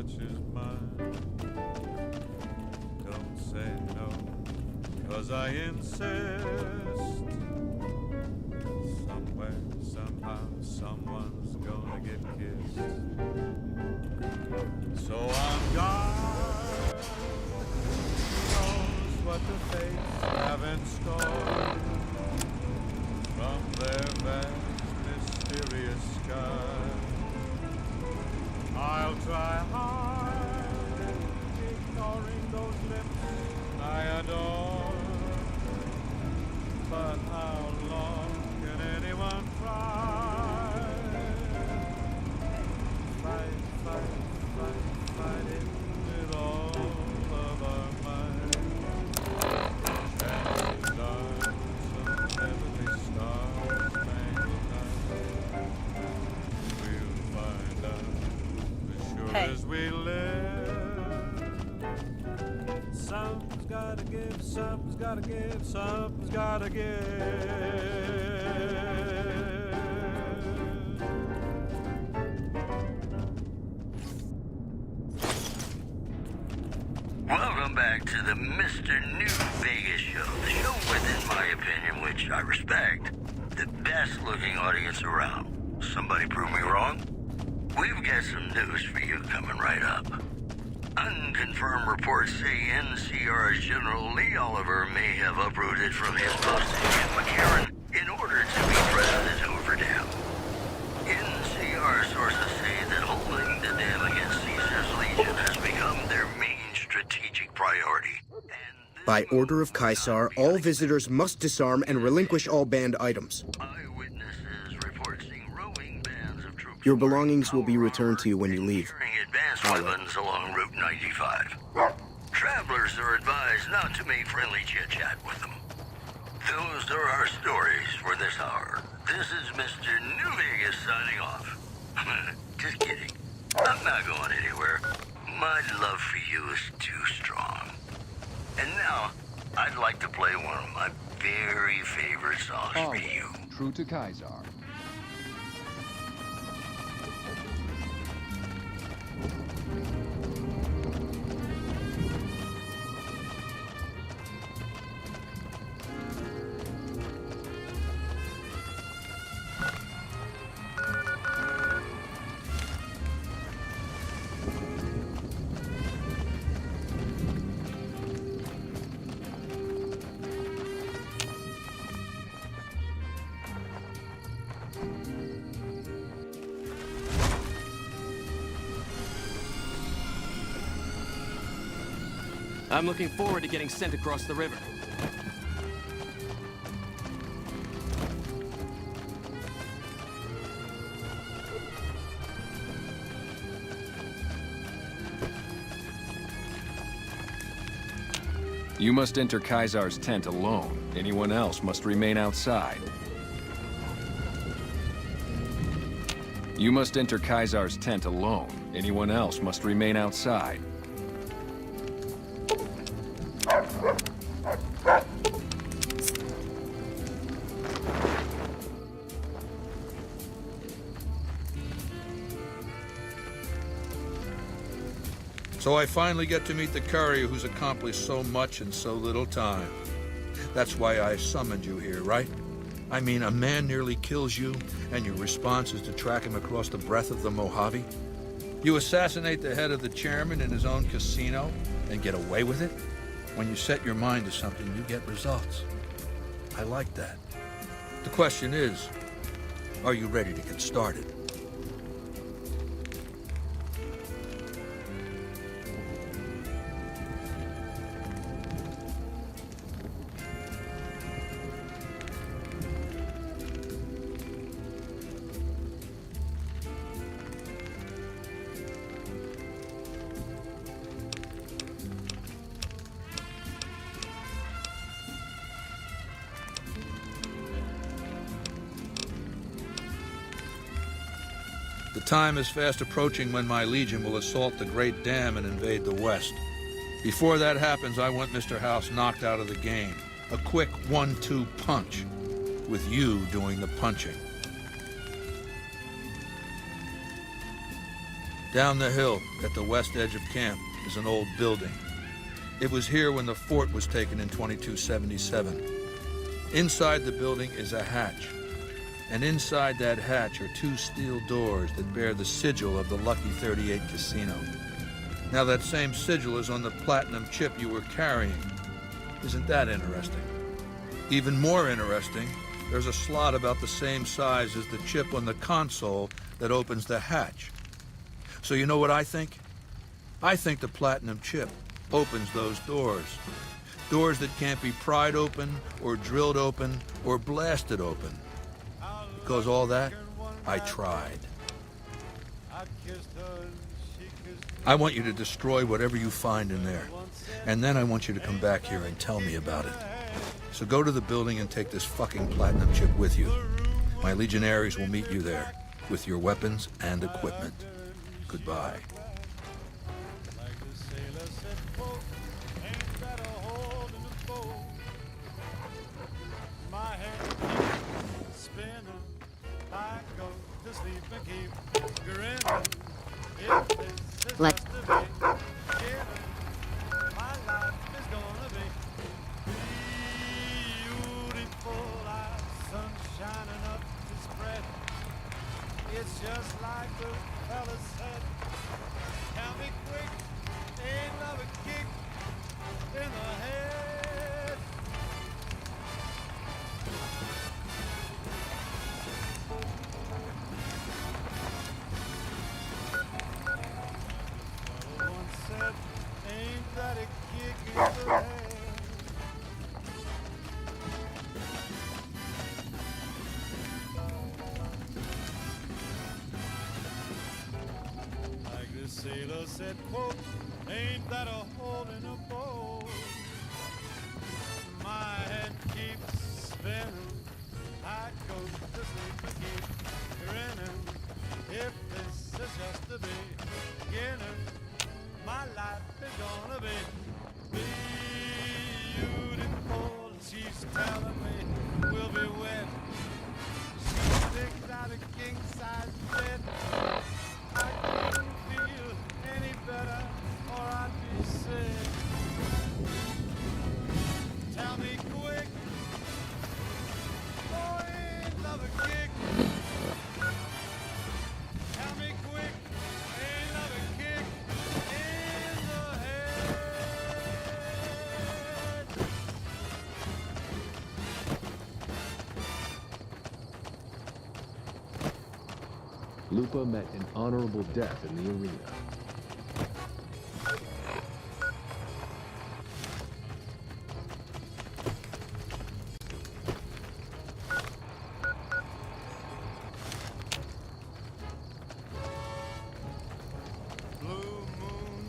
such as mine. Don't say no, 'cause I insist. Somewhere, somehow, someone's gonna get kissed. So I'm God knows what the fates have in store from their vast, mysterious sky. I'll try hard, ignoring those lips I adore. But how long can anyone try? Fight, fight, fight, fight it with all of our might. Chances are some heavenly star-spangled night we'll find out as sure as we live. Something's gotta give, something's gotta give, something's gotta give. Welcome back to the Mr. New Vegas show. The show with, in my opinion, which I respect, the best looking audience around. Somebody prove me wrong? We've got some news for you coming right up. Unconfirmed reports say NCR's General Lee Oliver may have uprooted from his posting in McCarran in order to be president at Hoover Dam. NCR sources say that holding the dam against Caesar's Legion has become their main strategic priority. By order of Caesar, all visitors must disarm and relinquish all banned items. Eyewitnesses report seeing rowing bands of troops. Your belongings will be returned to you when you leave. Carrying advanced weapons along Route 95. Travelers are advised not to make friendly chit-chat with them. Those are our stories for this hour. This is Mr. New Vegas signing off. Just kidding. I'm not going anywhere. My love for you is too strong. And now, I'd like to play one of my very favorite songs for you. True to Caesar. I'm looking forward to getting sent across the river. You must enter Caesar's tent alone. Anyone else must remain outside. You must enter Caesar's tent alone. Anyone else must remain outside. So I finally get to meet the courier who's accomplished so much in so little time. That's why I summoned you here, right? I mean, a man nearly kills you, and your response is to track him across the breadth of the Mojave? You assassinate the head of the chairman in his own casino and get away with it? When you set your mind to something, you get results. I like that. The question is, are you ready to get started? The time is fast approaching when my legion will assault the Great Dam and invade the West. Before that happens, I want Mr. House knocked out of the game. A quick 1-2 punch, with you doing the punching. Down the hill, at the west edge of camp, is an old building. It was here when the fort was taken in 2277. Inside the building is a hatch. And inside that hatch are two steel doors that bear the sigil of the Lucky 38 Casino. Now that same sigil is on the platinum chip you were carrying. Isn't that interesting? Even more interesting, there's a slot about the same size as the chip on the console that opens the hatch. So you know what I think? I think the platinum chip opens those doors. Doors that can't be pried open, or drilled open, or blasted open. Because all that, I tried. I want you to destroy whatever you find in there. And then I want you to come back here and tell me about it. So go to the building and take this fucking platinum chip with you. My legionaries will meet you there, with your weapons and equipment. Goodbye. Like it's just like the fella said. Tell me quick, ain't love a kick in the head. Fella once said, ain't that a kick in the head? Sailor said, quote, ain't that a hole in a boat? My head keeps spinning, I go to sleep and keep grinning. If this is just the beginning, my life is gonna be beautiful. She's telling me we'll be wet. She picked out a king-size bed. I couldn't feel any better, or I'd be sick. Tell me quick, oh, ain't love a kick? Tell me quick, ain't love a kick in the head? Lupa met an honorable death in the arena. Blue moon,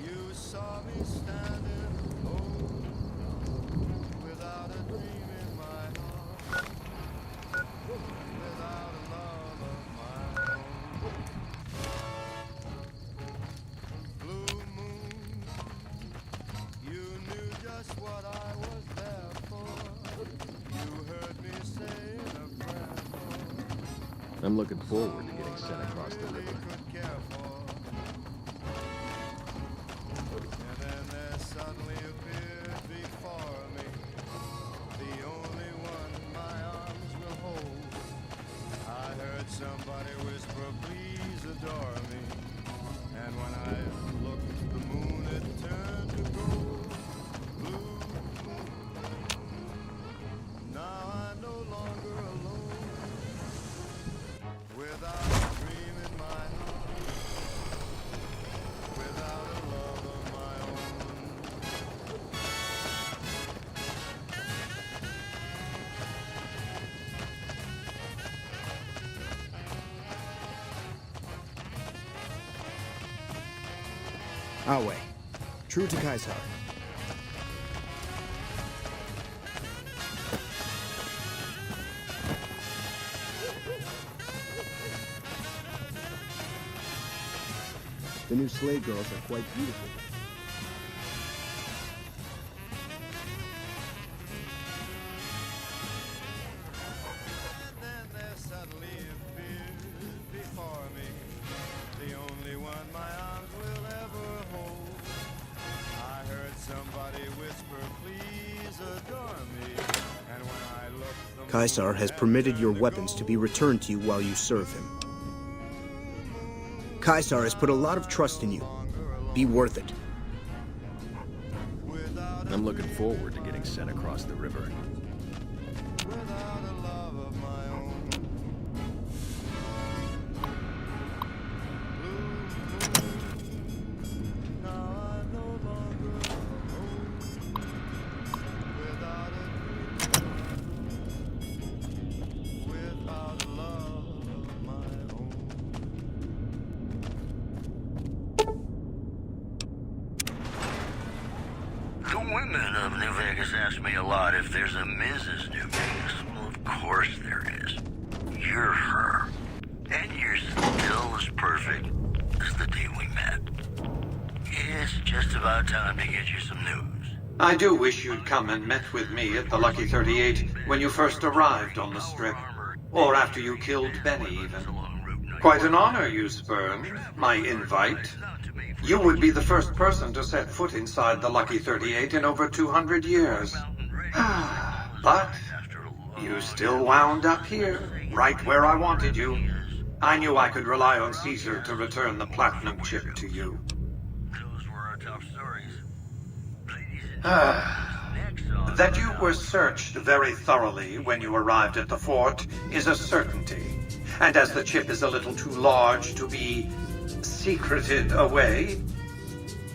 you saw me standing alone, without a dream in my heart, without a love of my own. Blue moon, you knew just what I was there for. You heard me say a prayer for I'm looking forward to getting sent across the river. could care for. And then there suddenly appeared before me the only one my arms will hold. I heard somebody whisper, please adore me. And when I looked, the moon had turned to gold. Blue moon. Now I'm no longer alone, without a dream in my heart, without a love of my own. Awe, true to Caesar. The new slave girls are quite beautiful. And then there suddenly appeared before me Caesar has permitted your weapons to be returned to you while you serve him. Caesar has put a lot of trust in you. Be worth it. I'm looking forward to getting sent across the river. Without a love of my own. Now I no longer know. Without a dream. Without a love of my own. The women of New Vegas ask me a lot if there's a Mrs. New Vegas. Well, of course there is. You're her. And you're still as perfect as the day we met. It's just about time to get you some news. I do wish you'd come and met with me at the Lucky 38 when you first arrived on the Strip. Or after you killed Benny, even. Quite an honor you spurned, my invite. You would be the first person to set foot inside the Lucky 38 in over 200 years. But you still wound up here, right where I wanted you. I knew I could rely on Caesar to return the platinum chip to you. Those were our top stories. That you were searched very thoroughly when you arrived at the fort is a certainty. And as the chip is a little too large to be secreted away,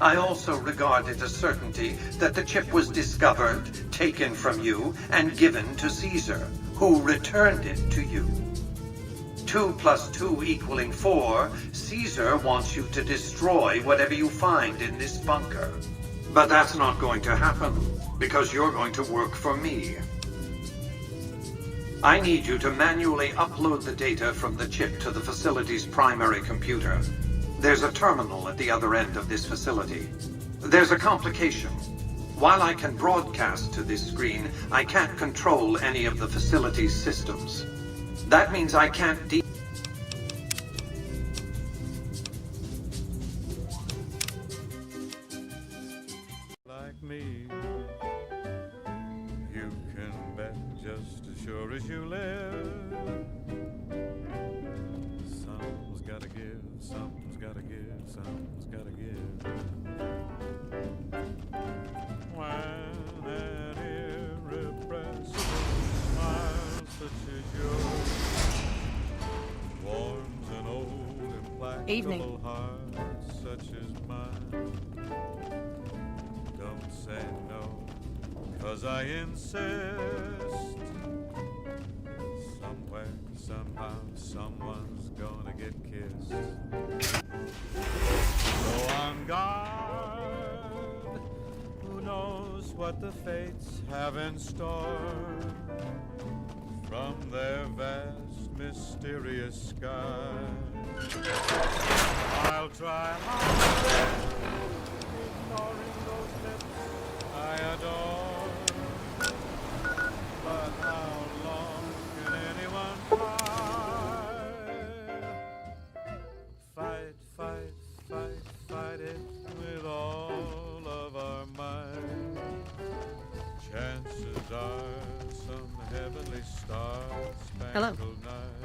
I also regard it a certainty that the chip was discovered, taken from you, and given to Caesar, who returned it to you. 2 + 2 = 4, Caesar wants you to destroy whatever you find in this bunker. But that's not going to happen, because you're going to work for me. I need you to manually upload the data from the chip to the facility's primary computer. There's a terminal at the other end of this facility. There's a complication. While I can broadcast to this screen, I can't control any of the facility's systems. That means I can't Like me, you can bet just as sure as you live. Something's gotta give, something's gotta give, something's gotta give. When an irrepressible smile such as yours warms an old implacable heart such as mine. Don't say no, 'cause I insist. Somewhere, somehow, someone's gonna get kissed. So on guard, who knows what the fates have in store from their vast, mysterious skies. I'll try hard, ignoring those lips I adore. But how long can anyone fight? Fight, fight, fight, fight it with all of our might. Chances are some heavenly star-spangled night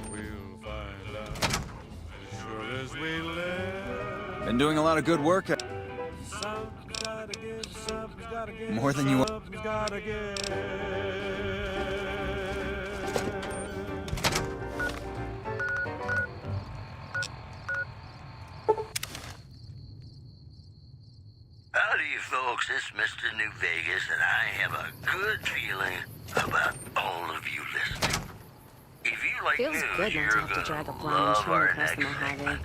we'll find out as sure as we live. Been doing a lot of good work. Something's gotta give, something's gotta give, More than you want. something's gotta give. Howdy, folks. It's Mr. New Vegas, and I have a good feeling about all of you listening. If you like Feels news, good not you're to have to gonna drag a blind love train our across next the Mojave. segment.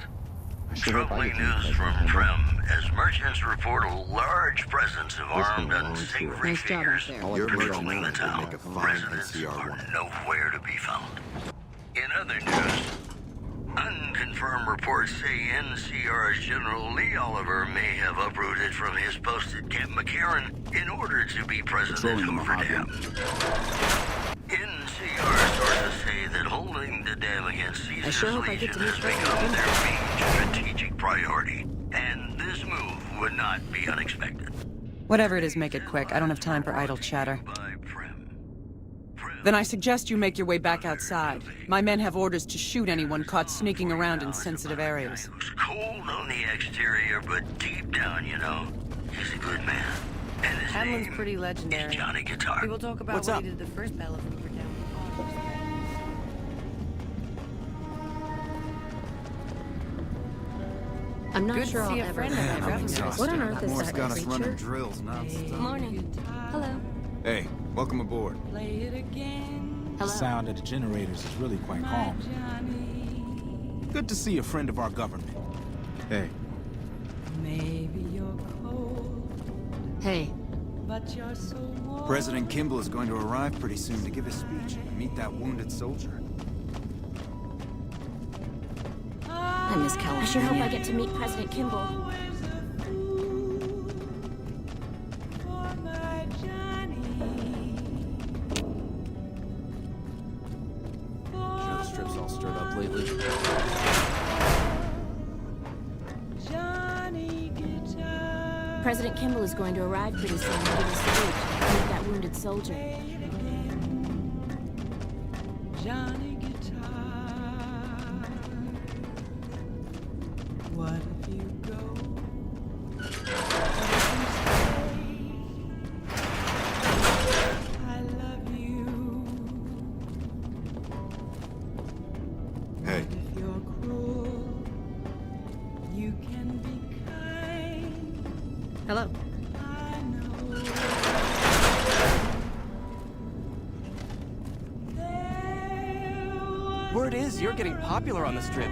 sure hope I Troubling get to news use from that. Trem, as merchants report a large presence of armed, been a long unsavory tour. Nice job out figures there. All I really patrolling know the is they town. make a fine Residents NCR are one. nowhere to be found. In other news, unconfirmed reports say NCR's General Lee Oliver may have uprooted from his post at Camp McCarran in order to be present at Patrolling the Hoover Mojave. Dam. NCR sources say that holding the dam against Caesar's sure hope I get Legion to meet has President become their Clinton. main strategic priority, and this move would not be unexpected. Whatever it is, make it quick. I don't have time for idle chatter. By Prem. Then I suggest you make your way back outside. My men have orders to shoot anyone caught sneaking around in sensitive areas. It was cold on the exterior, but deep down, you know, he's a good man. And his Hanlon's name pretty is legendary. Johnny Guitar. People talk about What's what up? he did the first Battle of Hoover Town. I'm not Good sure to see I'll a ever friend of learn mine. how to Exhausted. What on earth is Morse that got us running creature? drills nonstop. Morning. Hello. Hey, welcome aboard. Hello. The sound of the generators is really quite calm. Good to see a friend of our government. Hey. Hey. President Kimball is going to arrive pretty soon to give his speech and meet that wounded soldier. I miss California. I sure hope I get to meet President Kimball. The strip's all stirred up lately. President Kimball is going to arrive pretty soon to give his speech and meet that wounded soldier. Johnny Guitar, what if you go? I love you. Hey. If you're cruel, you can be kind. Hello. I know. Word is you're getting popular on the Strip.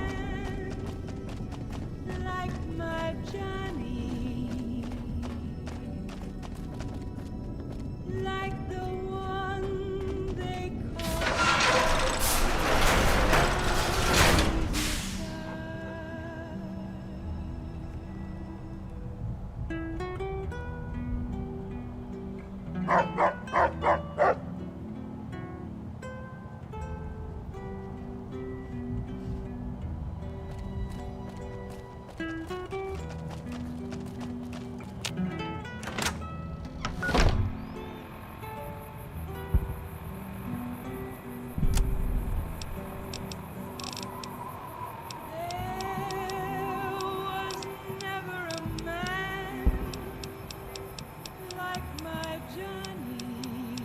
Like my Johnny,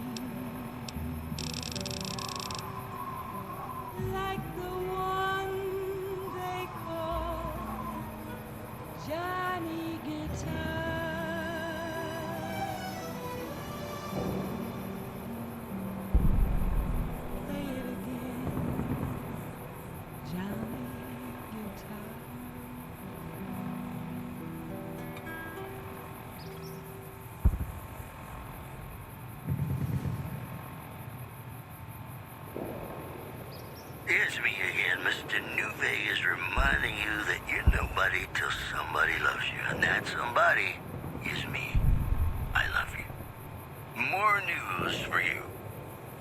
like the one they call. Johnny Guitar. Play it again. Johnny Guitar. It's me again, Mr. New Vegas, reminding you that you're nobody till somebody loves you, and that somebody is me. I love you. More news for you.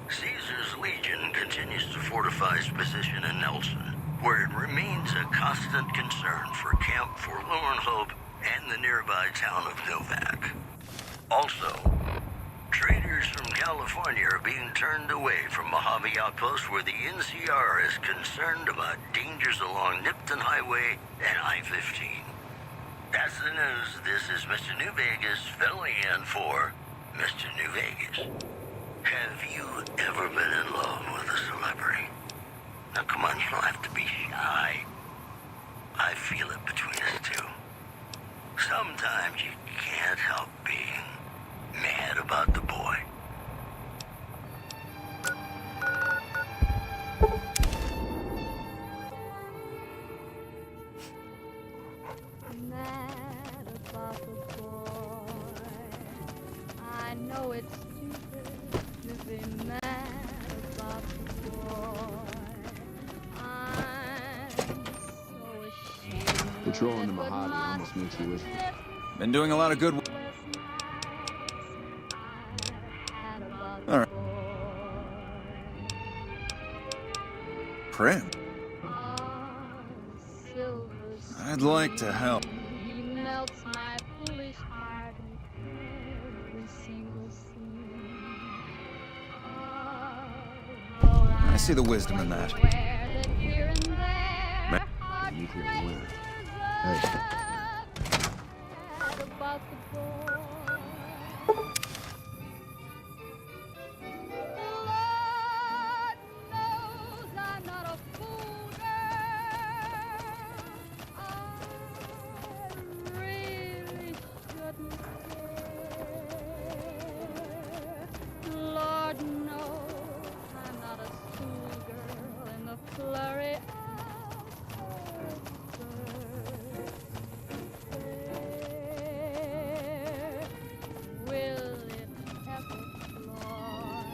Caesar's Legion continues to fortify its position in Nelson, where it remains a constant concern for Camp Forlorn Hope and the nearby town of Novak. Also, traders from California are being turned away from Mojave Outpost, where the NCR is concerned about dangers along Nipton Highway and I-15. That's the news. This is Mr. New Vegas filling in for Mr. New Vegas. Have you ever been in love with a celebrity? Now come on, you don't have to be shy. I feel it between us two. Sometimes you can't help being mad about the boy. Mad about the boy. I know it's stupid to be mad about the boy. I'm so ashamed. Patrolling the Mojave almost makes you wish. Been doing a lot of good work. All right. Prim. I'd like to help. He melts my foolish heart in every single scene. see the wisdom in that. Nuclear winter. Hey. Lord knows I'm not a schoolgirl in the flurry will it ever fly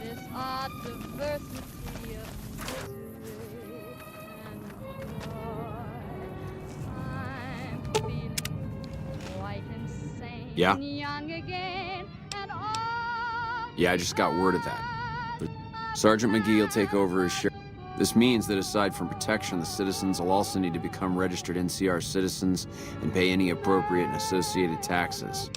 this odd diversity of misery and joy? I'm feeling quite insane. Yeah? Young again and Yeah, I just got word of that. But Sergeant McGee will take over as sheriff. This means that aside from protection, the citizens will also need to become registered NCR citizens and pay any appropriate and associated taxes.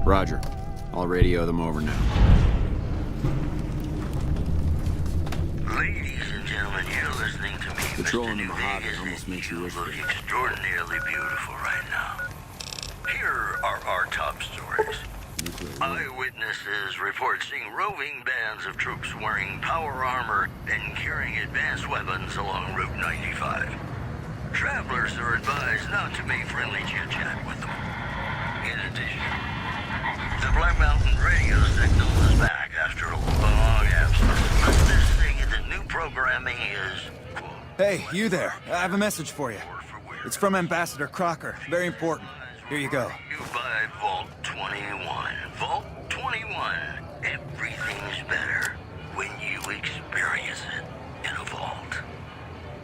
Roger. I'll radio them over now. Ladies and gentlemen, you're listening to me. Patrolling the Mojave almost makes you wish for it. Extraordinarily beautiful right now. Here are our top stories. Eyewitnesses report seeing roving bands of troops wearing power armor and carrying advanced weapons along Route 95. Travelers are advised not to make friendly chit-chat with them. In addition, the Black Mountain radio signal is back after a long absence. Let's just say the new programming is... Hey, you there. I have a message for you. It's from Ambassador Crocker. Very important. Here you go. You by Vault 21. Vault 21. Everything's better when you experience it in a vault.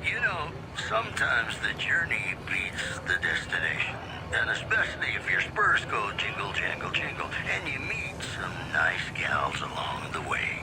You know, sometimes the journey beats the destination. And especially if your spurs go jingle, jangle, jingle, and you meet some nice gals along the way.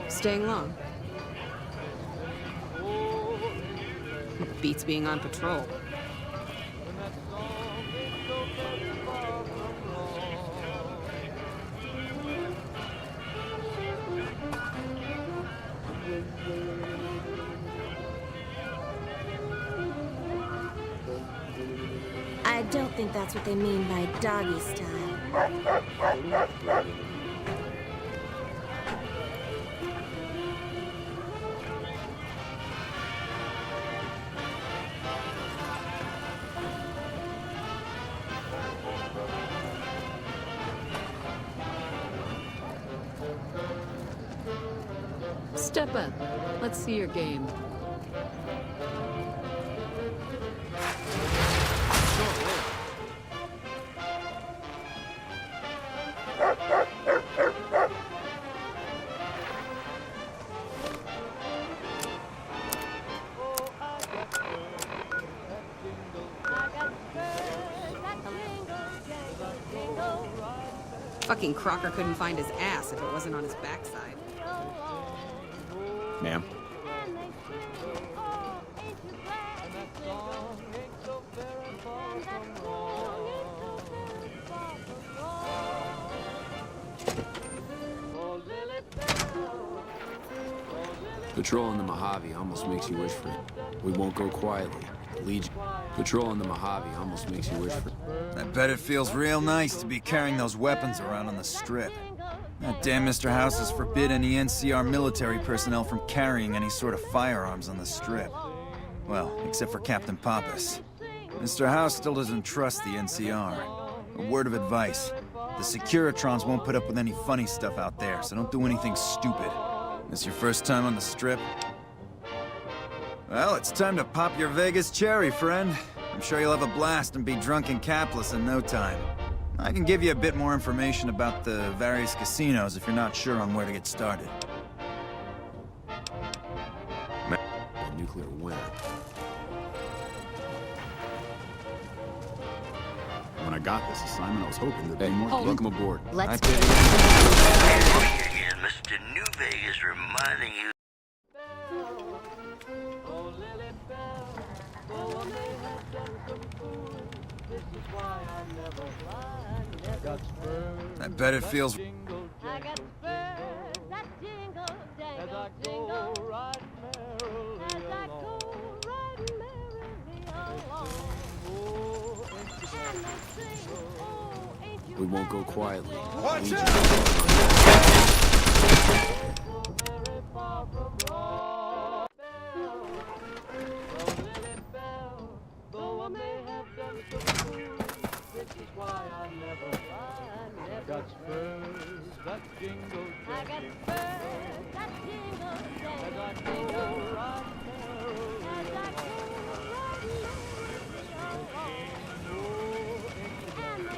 Staying long? Beats being on patrol. I don't think that's what they mean by doggy style. Step up. Let's see your game. Fucking Crocker couldn't find his ass if it wasn't on his backside. Ma'am? Patrolling the Mojave almost makes you wish for it. We won't go quietly. Legion. Patrolling the Mojave almost makes you wish for it. I bet it feels real nice to be carrying those weapons around on the strip. That damn Mr. House has forbid any NCR military personnel from carrying any sort of firearms on the Strip. Well, except for Captain Pappas. Mr. House still doesn't trust the NCR. A word of advice. The Securitrons won't put up with any funny stuff out there, so don't do anything stupid. This your first time on the Strip? Well, it's time to pop your Vegas cherry, friend. I'm sure you'll have a blast and be drunk and capless in no time. I can give you a bit more information about the various casinos if you're not sure on where to get started. Nuclear winter. When I got this assignment, I was hoping there'd be more. Welcome aboard. Let's Again, Mr. New Vegas reminding you. I bet it feels... I got spurs that jingle, jangle, jingle. As I go right merrily along. And they sing, oh, ain't you We won't go quietly. Watch We got spurs that jingle, I got spurs that jingle, jangle, jingle. As I go right merrily along. And they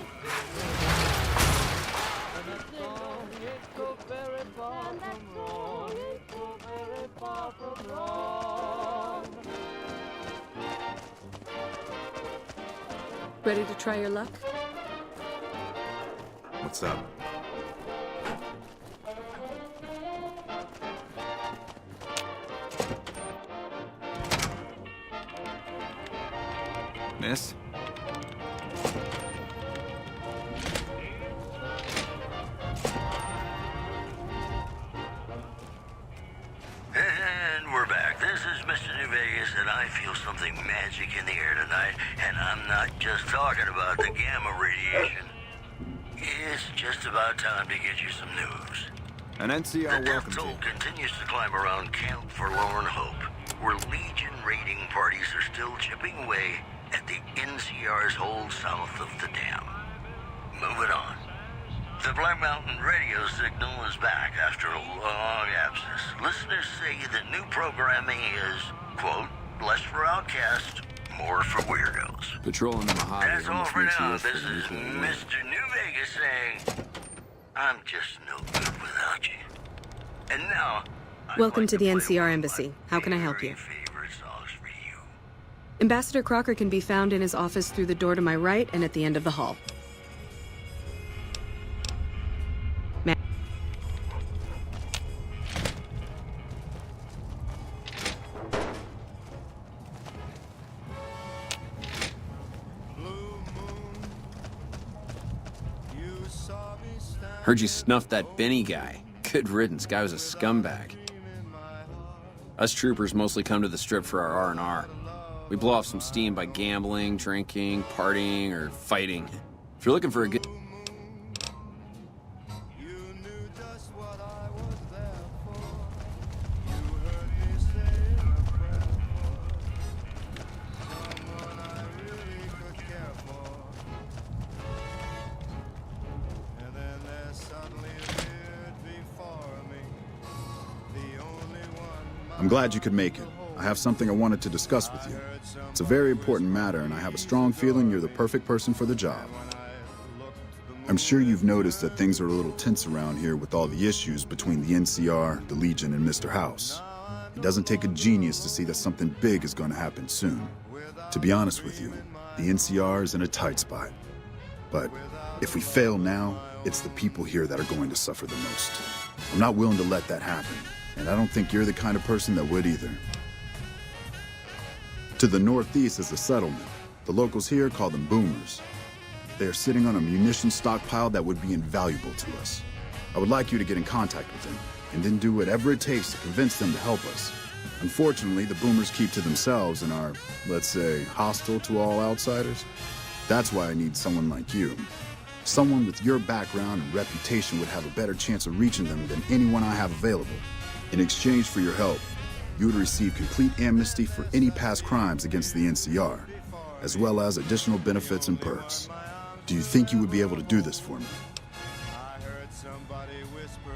Ready to try your luck? What's up? Miss? And we're back. This is Mr. New Vegas, and I feel something magic in the air tonight. And I'm not just talking about the gamma radiation. It's just about time to get you some news. An NCR The welcome death toll to. continues to climb around Camp Forlorn Hope, where Legion raiding parties are still chipping away at the NCR's hold south of the dam. Moving on. The Black Mountain radio signal is back after a long absence. Listeners say the new programming is, quote, less for outcasts, more for weirdos. Patrolling the Mojave That's all almost for makes you now. wish for This the is nuclear winter. Mr. New Vegas saying, I'm just no good without you. And now, Welcome to the NCR Embassy. How can I help you? Ambassador Crocker can be found in his office through the door to my right and at the end of the hall. Heard you snuffed that Benny guy. Good riddance, guy was a scumbag. Us troopers mostly come to the Strip for our R&R. We blow off some steam by gambling, drinking, partying, or fighting. If you're looking for a good... I'm glad you could make it. I have something I wanted to discuss with you. It's a very important matter, and I have a strong feeling you're the perfect person for the job. I'm sure you've noticed that things are a little tense around here with all the issues between the NCR, the Legion, and Mr. House. It doesn't take a genius to see that something big is going to happen soon. To be honest with you, the NCR is in a tight spot. But if we fail now, it's the people here that are going to suffer the most. I'm not willing to let that happen, and I don't think you're the kind of person that would either. To the northeast is a settlement. The locals here call them boomers. They are sitting on a munitions stockpile that would be invaluable to us. I would like you to get in contact with them, and then do whatever it takes to convince them to help us. Unfortunately, the boomers keep to themselves and are, let's say, hostile to all outsiders. That's why I need someone like you. Someone with your background and reputation would have a better chance of reaching them than anyone I have available. In exchange for your help, you would receive complete amnesty for any past crimes against the NCR, as well as additional benefits and perks. Do you think you would be able to do this for me?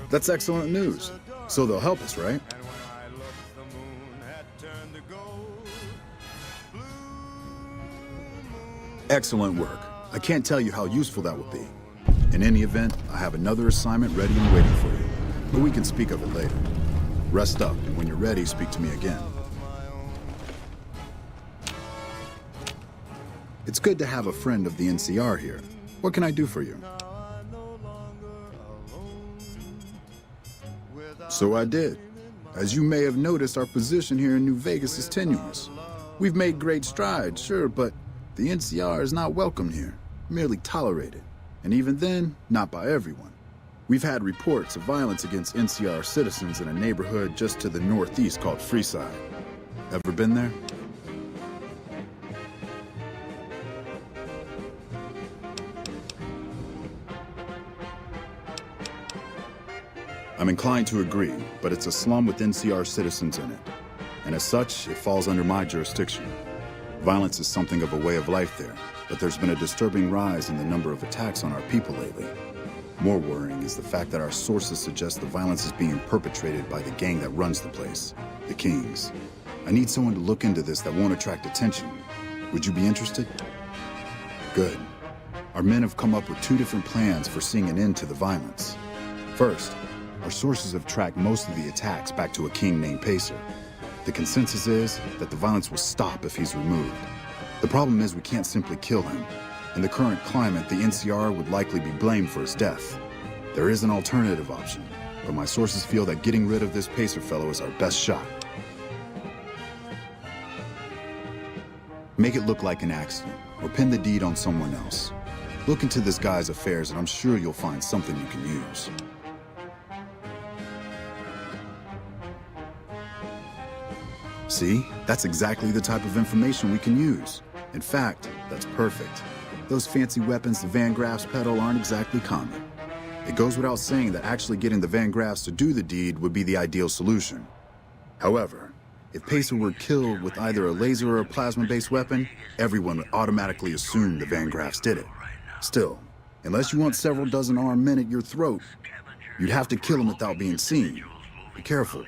That's excellent news. So they'll help us, right? Excellent work. I can't tell you how useful that will be. In any event, I have another assignment ready and waiting for you, but we can speak of it later. Rest up, and when you're ready, speak to me again. It's good to have a friend of the NCR here. What can I do for you? So I did. As you may have noticed, our position here in New Vegas is tenuous. We've made great strides, sure, but the NCR is not welcomed here, merely tolerated. And even then, not by everyone. We've had reports of violence against NCR citizens in a neighborhood just to the northeast called Freeside. Ever been there? I'm inclined to agree, but it's a slum with NCR citizens in it. And as such, it falls under my jurisdiction. Violence is something of a way of life there, but there's been a disturbing rise in the number of attacks on our people lately. More worrying is the fact that our sources suggest the violence is being perpetrated by the gang that runs the place, the Kings. I need someone to look into this that won't attract attention. Would you be interested? Good. Our men have come up with 2 different plans for seeing an end to the violence. First, our sources have tracked most of the attacks back to a king named Pacer. The consensus is that the violence will stop if he's removed. The problem is we can't simply kill him. In the current climate, the NCR would likely be blamed for his death. There is an alternative option, but my sources feel that getting rid of this Pacer fellow is our best shot. Make it look like an accident, or pin the deed on someone else. Look into this guy's affairs and I'm sure you'll find something you can use. See? That's exactly the type of information we can use. In fact, that's perfect. Those fancy weapons the Van Graffs peddle aren't exactly common. It goes without saying that actually getting the Van Graffs to do the deed would be the ideal solution. However, if Pacer were killed with either a laser or a plasma-based weapon, everyone would automatically assume the Van Graffs did it. Still, unless you want several dozen armed men at your throat, you'd have to kill him without being seen. Be careful.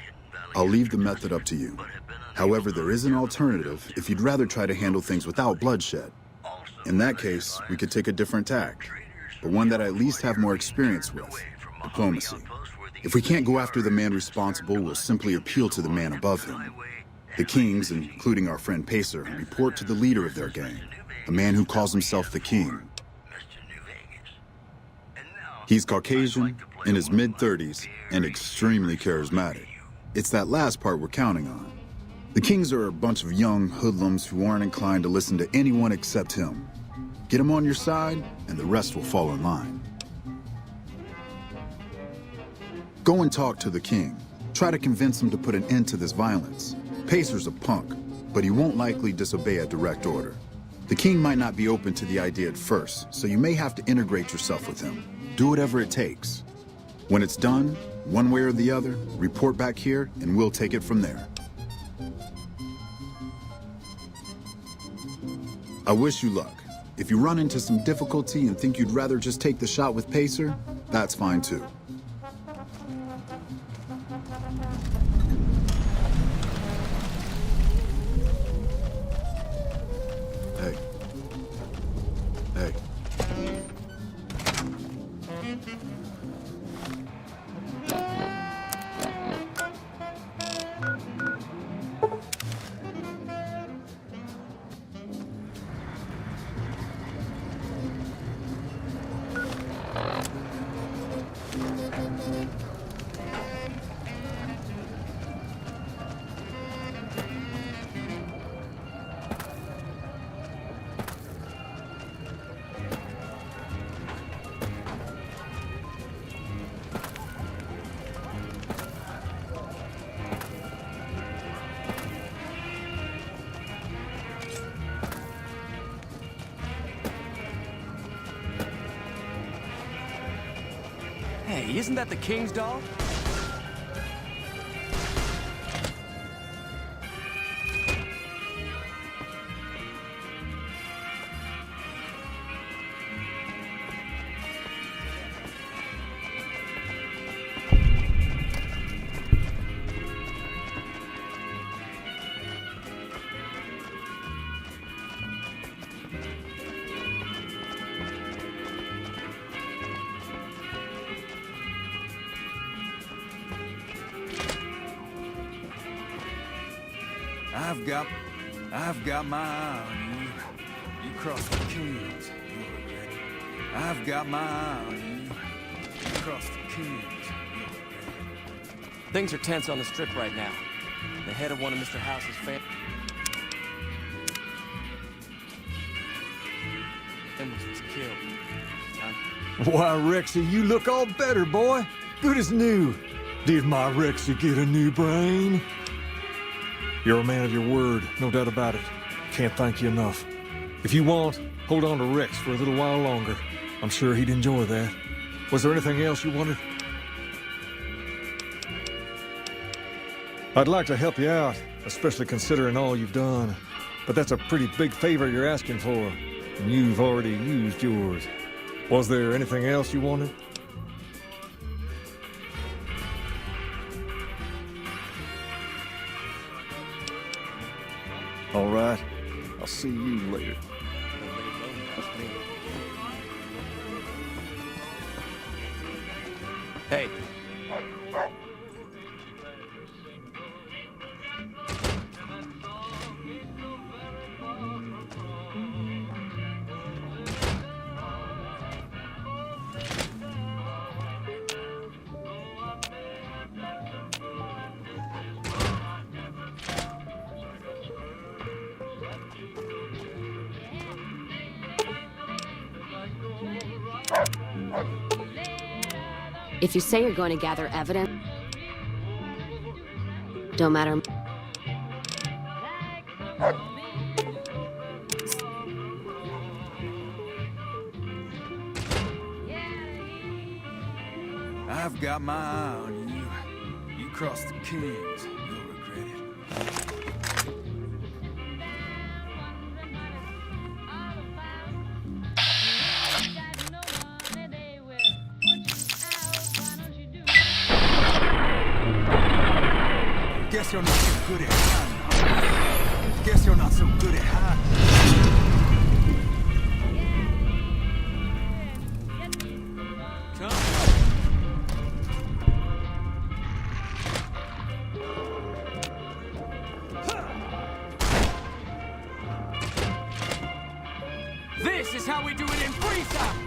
I'll leave the method up to you. However, there is an alternative if you'd rather try to handle things without bloodshed. In that case, we could take a different tack, but one that I at least have more experience with: diplomacy. If we can't go after the man responsible, we'll simply appeal to the man above him. The Kings, including our friend Pacer, report to the leader of their gang, a man who calls himself the King. He's Caucasian, in his mid-30s, and extremely charismatic. It's that last part we're counting on. The Kings are a bunch of young hoodlums who aren't inclined to listen to anyone except him. Get him on your side, and the rest will fall in line. Go and talk to the King. Try to convince him to put an end to this violence. Pacer's a punk, but he won't likely disobey a direct order. The King might not be open to the idea at first, so you may have to integrate yourself with him. Do whatever it takes. When it's done, one way or the other, report back here, and we'll take it from there. I wish you luck. If you run into some difficulty and think you'd rather just take the shot with Pacer, that's fine too. Hey. Hey. Hey, isn't that the King's dog? I've got my eye on you. You cross the Kings, you'll regret it. I've got my eye on you. You cross the Kings, you'll regret it. Things are tense on the strip right now. The head of one of Mr. House's families was killed. Why, Rexy, you look all better, boy. Good as new. Did my Rexy get a new brain? You're a man of your word, no doubt about it. Can't thank you enough. If you want, hold on to Rex for a little while longer. I'm sure he'd enjoy that. Was there anything else you wanted? I'd like to help you out, especially considering all you've done. But that's a pretty big favor you're asking for, and you've already used yours. Was there anything else you wanted? All right. I'll see you later. Hey. If you say you're going to gather evidence, don't matter. I've got my eye on you. You cross the Kings, you'll regret it. Guess you're not so good at hiding, huh? Guess you're not so good at hiding. This is how we do it in freestyle!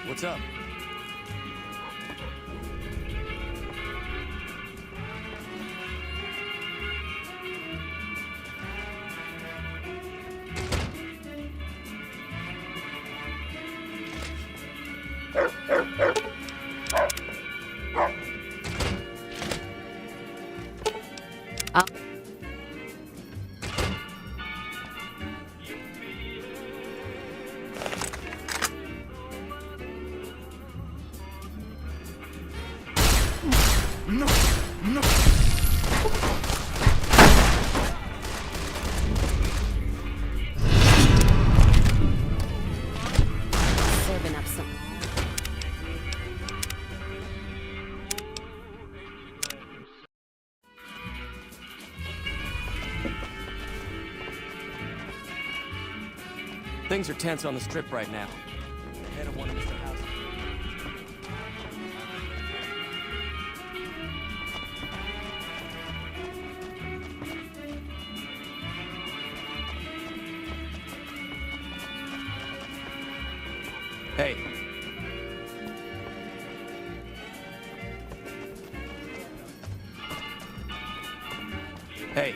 What's up? No, no. Serving up some. Things are tense on the strip right now. The head of one of Mr. House's. Hey. Hey.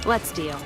Let's deal.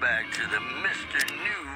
back to the Mr. New.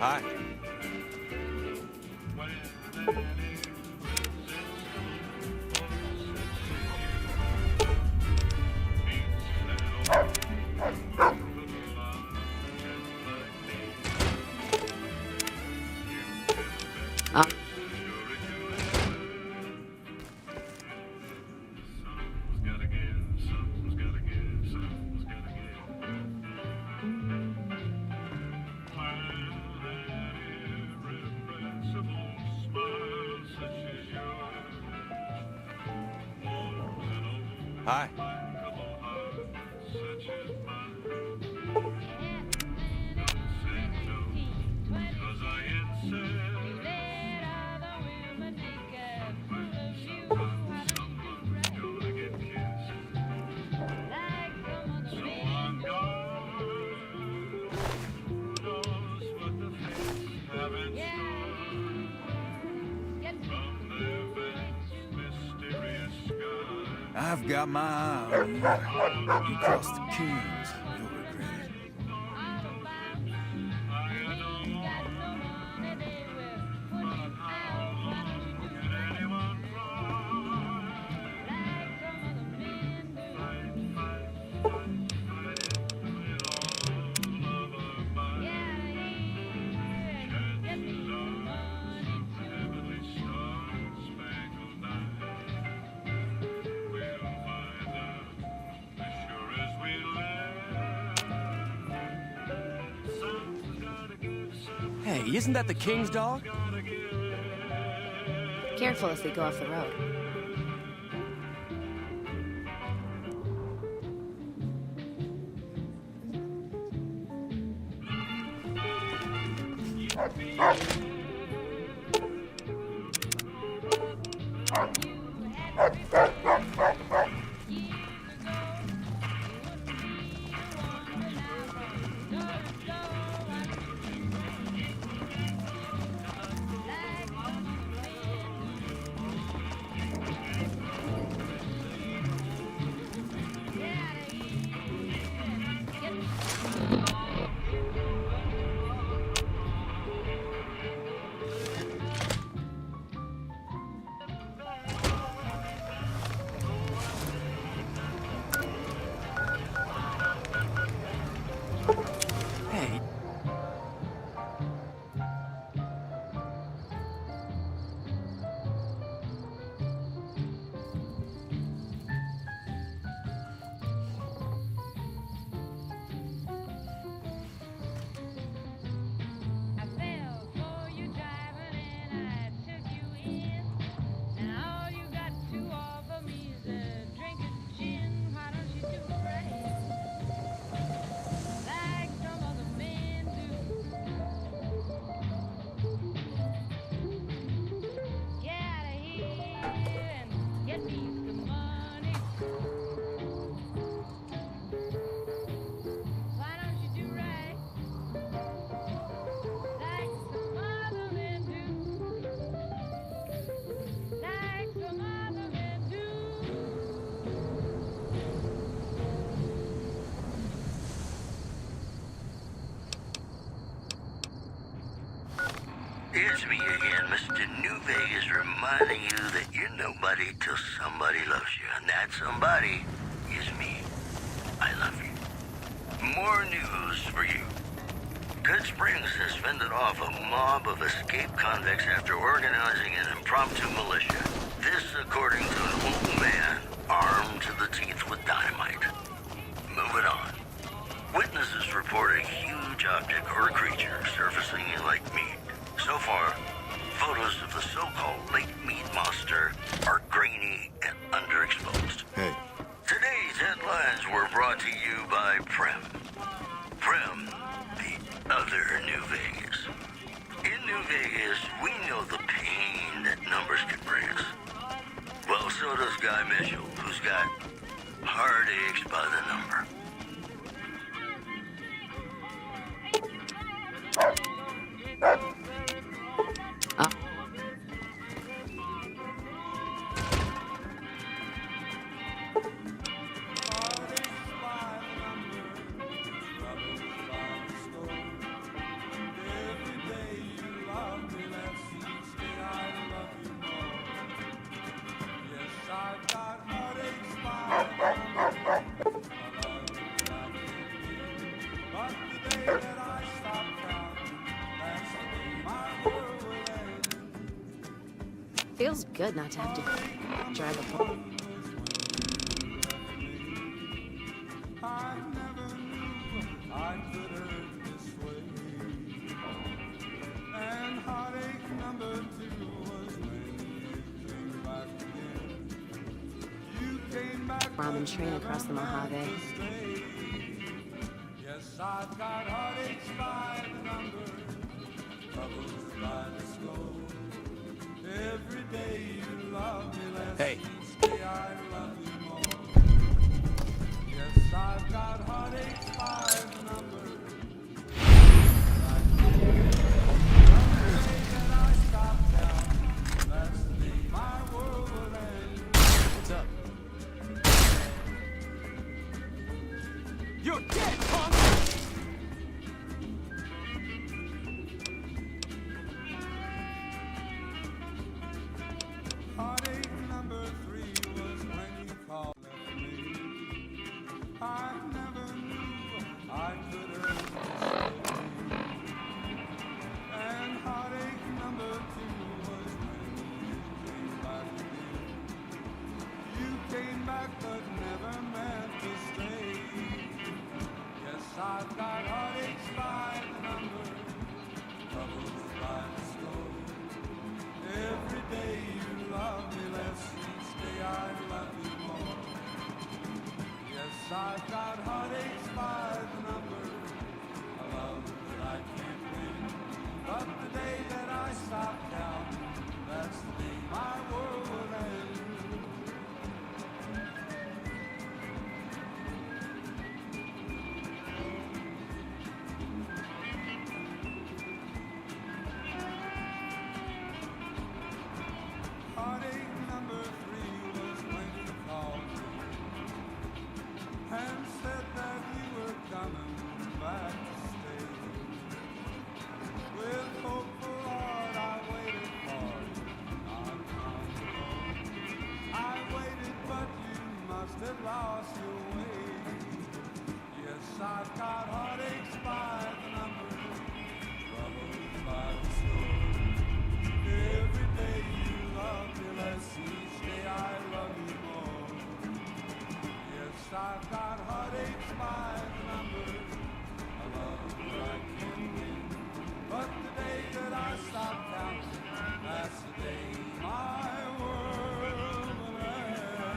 Hi. Hi. I've got my eye on you. You cross the Kings, you'll regret it. Hey, isn't that the King's dog? Careful if we go off the road. Hey. It's me again, Mr. New Vegas, reminding you that you're nobody till somebody loves you, and that somebody is me. I love you. More news for you. Good Springs has fended off a mob of escaped convicts after organizing an impromptu militia. This according to an old man armed to the teeth with dynamite. Moving on. Witnesses report a huge object or creature surfacing in Lake Mead. So far, photos of the so-called Lake Mead monster are grainy and underexposed. Hey. Today's brought to you by Prem. Prem, the other New Vegas. In New Vegas, we know the pain that numbers can bring us. Well, so does Guy Mitchell, who's got heartaches by the number. Feels good not to have to drive a pole. Ramen train across the Mojave. Yes, I've got heartaches by the number, troubles by the score. Every day you love me less, Hey. each day I love you more. Yes, I've got heartaches by the number. What's up? You're dead, punk! Heartache number 3 was when you called me. I never knew I could hurt you so. And heartache number 2 was when you came back again. You came back but never meant to stay. Yes, I've got heartaches by the number, troubles by the score. Every day you love me less, each day I love you more. Yes, I've got heartaches by the number, a love that I can't win. But the day that I stop counting, that's the day my world will end. Heartache number 3 was when you called me and said that you were coming back to stay. With hopeful heart I waited for you, not long ago. I waited but you must have lost your way. Yes, I've got heartaches by the number, troubles by the score. Every day you love me less, each day I love you more. Yes, I've got heartaches by the number, a love that I can't win. But the day that I stop counting, that's the day my world will end.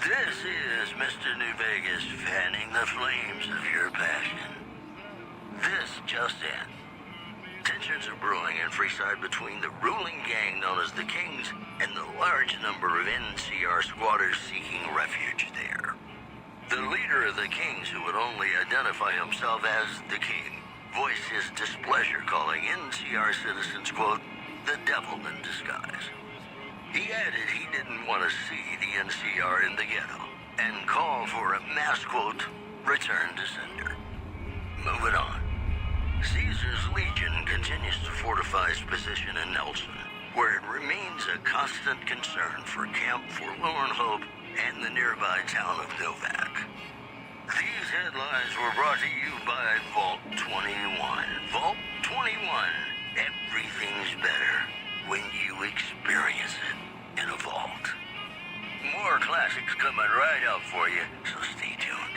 This is Mr. New Vegas fanning the flames of your passion. This just in. Tensions are brewing in Freeside between the ruling gang known as the Kings and the large number of NCR squatters seeking refuge there. The leader of the Kings, who would only identify himself as the King, voiced his displeasure, calling NCR citizens, quote, the devil in disguise. He added he didn't want to see the NCR in the ghetto and called for a mass, quote, return to sender. Moving on. Caesar's Legion continues to fortify its position in Nelson, where it remains a constant concern for Camp Forlorn Hope and the nearby town of Novak. These headlines were brought to you by Vault 21. Vault 21. Everything's better when you experience it in a vault. More classics coming right up for you, so stay tuned.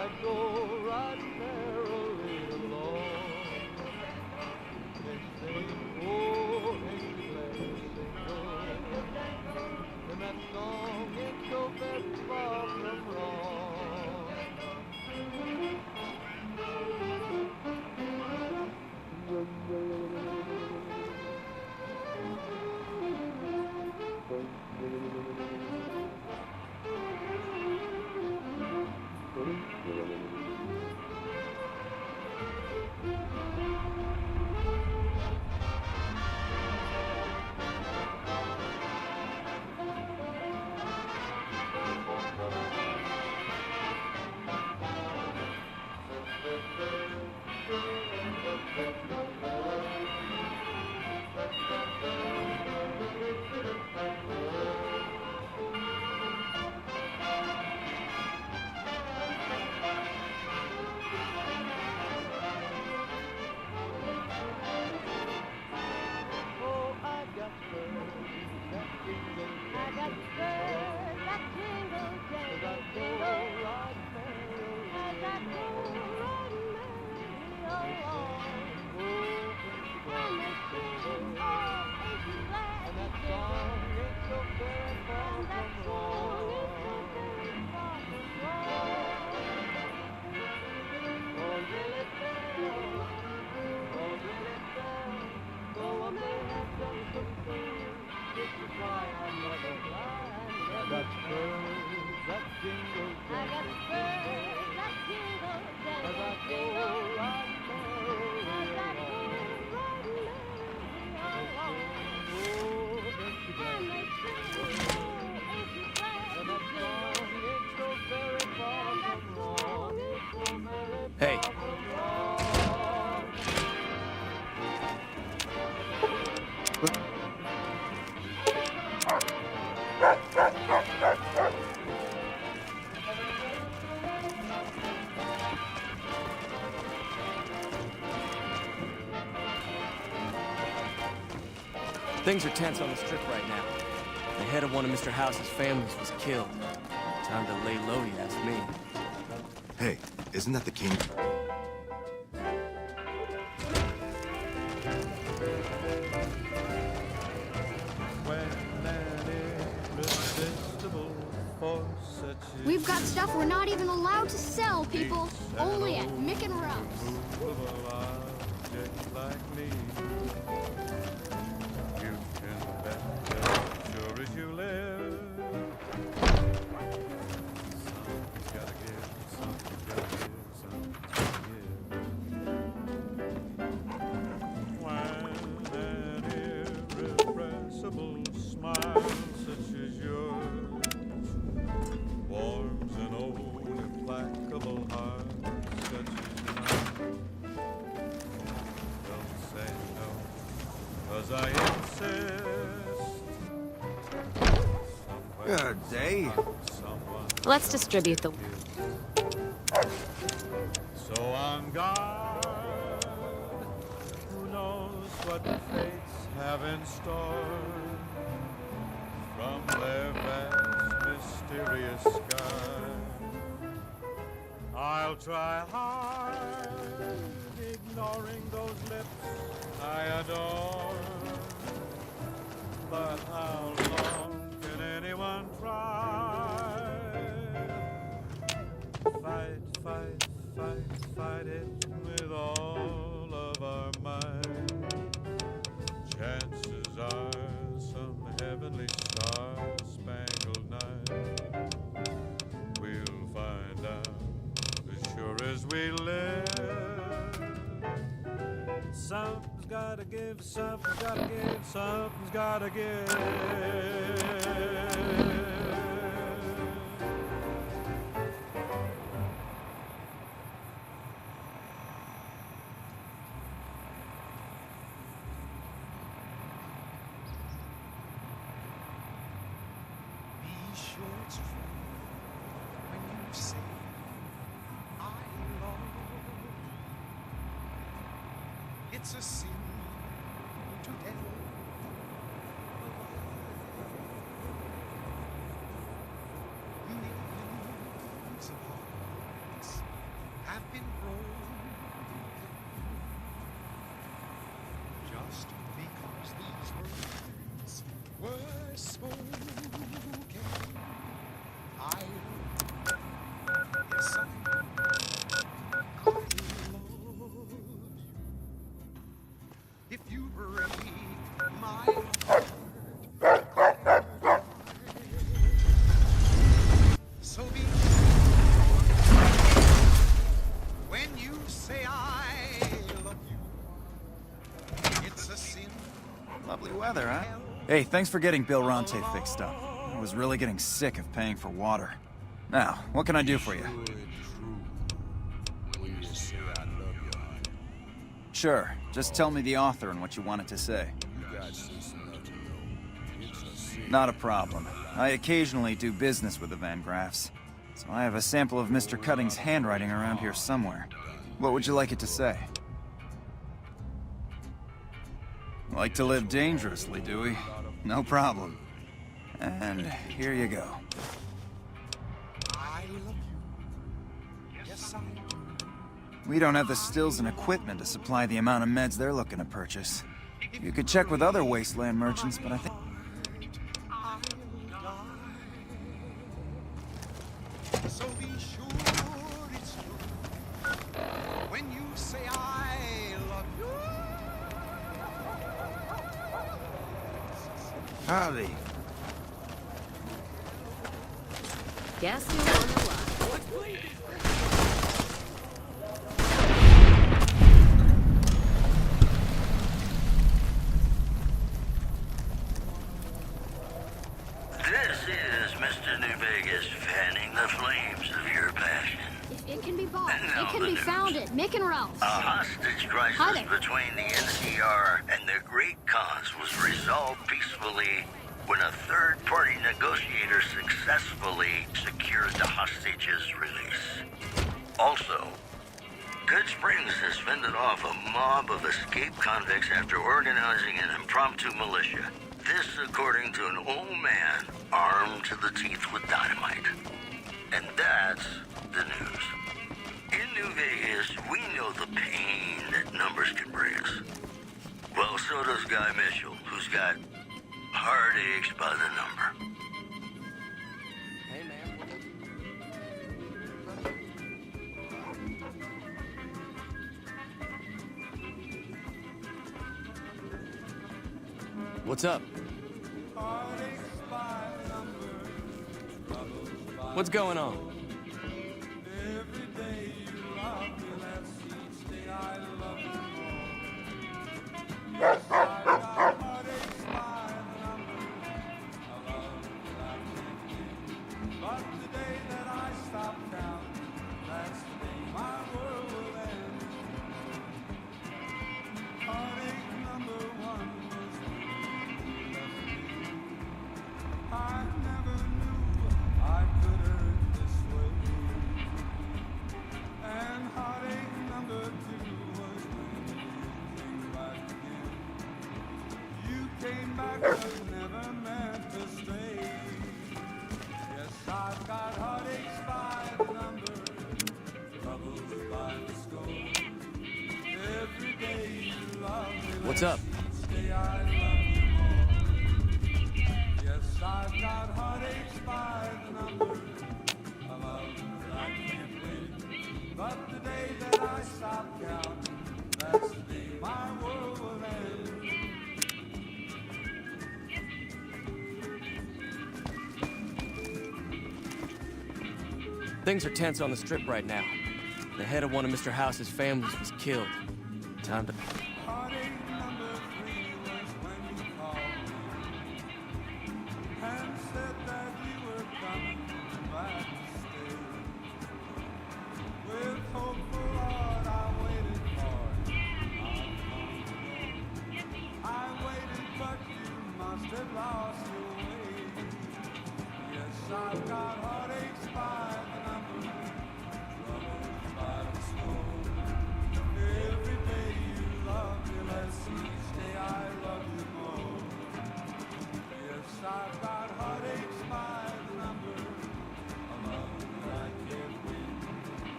I go right merrily along. They sing, oh, ain't you glad to single? And that song ain't so very far from wrong. Hey. Things are tense on the strip right now. The head of one of Mr. House's families was killed. Time to lay low, you ask me. Hey, isn't that the king? We've got stuff we're not even allowed to sell, people. Only at Mick and Ruff's. Sure as you live. Something's gotta give, something's gotta give, something's gotta give. When an irrepressible smile such as yours warms an old implacable heart such as mine, don't say no, 'cause I insist. Good day. Let's distribute the... So on guard, who knows what the fates have in store from their vast, mysterious sky. I'll try hard, ignoring those lips I adore, but how long can anyone try? Fight it with all of our might. Chances are some heavenly star-spangled night we'll find out as sure as we live. Something's gotta give, something's gotta give, something's gotta give. It's a sin to tell millions of hearts Just because these words were spoken, I, yes, I love you. If you break my heart, so be it. When you say I love you, it's a sin. Lovely weather, huh? Hey, thanks for getting Bill Ronte fixed up. I was really getting sick of paying for water. Now, what can I do for you? Sure, just tell me the author and what you wanted to say. Not a problem. I occasionally do business with the Van Graffs, so I have a sample of Mr. Cutting's handwriting around here somewhere. What would you like it to say? Like to live dangerously, do we? No problem. And here you go. I love you. Yes, I do. We don't have the stills and equipment to supply the amount of meds they're looking to purchase. You could check with other wasteland merchants, but I think... So be sure it's true when you say I love you. Howdy. Guess you wanna lie. This is Mr. New Vegas fanning the flames of your passion. If it can be bought, Now it can the be news. found at Mick and Ralph's. A hostage crisis Hi there. between the NCR and the Great Khans was resolved peacefully when a third-party negotiator successfully secured the hostage's release. Also, Good Springs has fended off a mob of escaped convicts after organizing an impromptu militia. This according to an old man armed to the teeth with dynamite. And that's the news. In New Vegas, we know the pain that numbers can bring us. Well, so does Guy Mitchell, who's got heartaches by the number. Hey, man. What's up? What's going on? What's up? Things are tense on the Strip right now. The head of one of Mr. House's families was killed. Time to...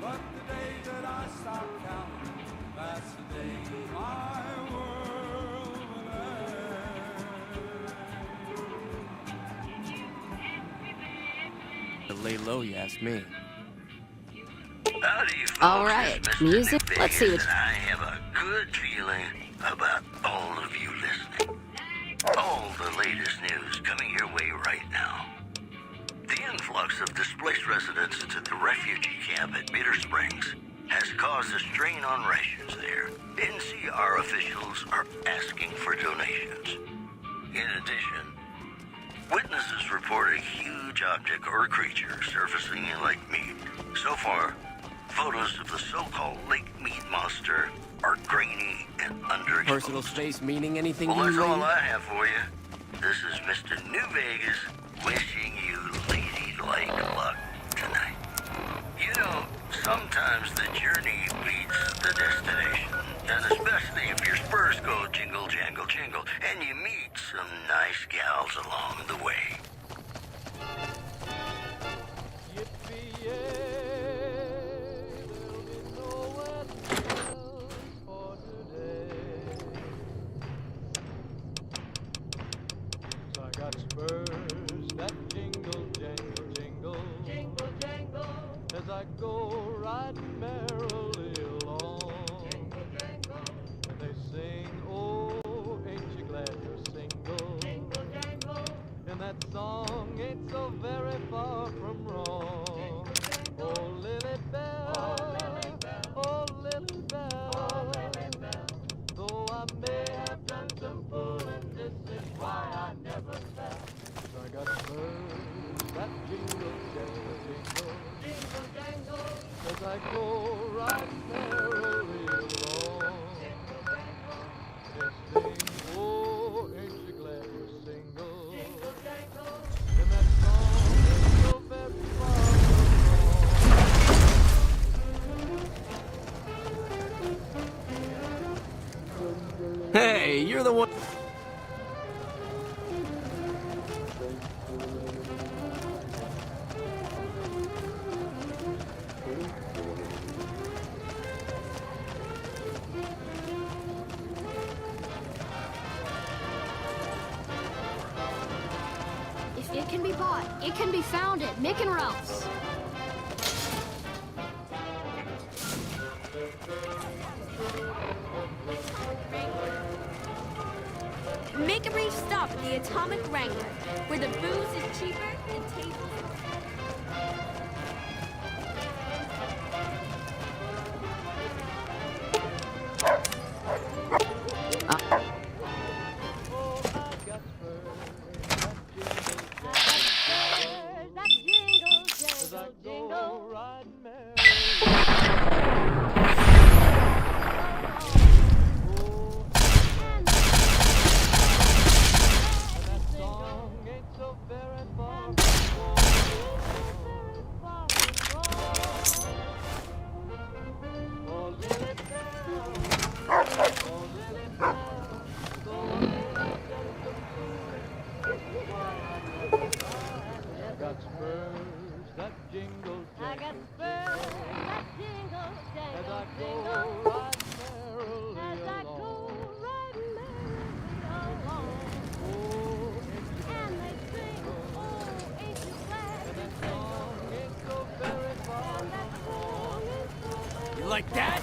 But the day that I stopped lay low, you ask me. Howdy, folks. All right, It's Mr. music. New Let's see Vegas, what. and I have a good feeling about all of you listening. All the latest news coming your way right now. The influx of displaced residents into the refugee camp at Bitter Springs has caused a strain on rations there. NCR officials are asking for donations. In addition, witnesses report a huge object or creature surfacing in Lake Mead. So far, photos of the so-called Lake Mead monster are grainy and underexposed. Personal space meaning anything Well, to you, that's all lady? I have for you. This is Mr. New Vegas wishing you lady-like luck tonight. You know, sometimes the journey beats the destination, and especially if your spurs go jingle, jangle, jingle, and you meet some nice gals along the way. So I got spurs that jingle, jangle, jingle, jingle, jangle, as I go riding merrily along. Jingle, jangle, and they sing, oh, ain't you glad you're single? Jingle, jangle, and that song ain't so very far from wrong. Oh, Lily Bell, oh, Lily Bell, oh, Lily Bell, oh, Lily Bell. Though I may have done some fooling, this is why I never fell. So I got spurs that jingle, jangle, jingle, jingle, jangle, as I go riding merrily along. Jingle, jangle, they sing, oh, ain't you glad you're single? Jingle, jangle, and that song ain't so very far Hey, you're the one. If it can be bought, it can be found at Mick and Ralph's. Make a brief stop at the Atomic Wrangler, where the booze is cheaper and tables. You like that?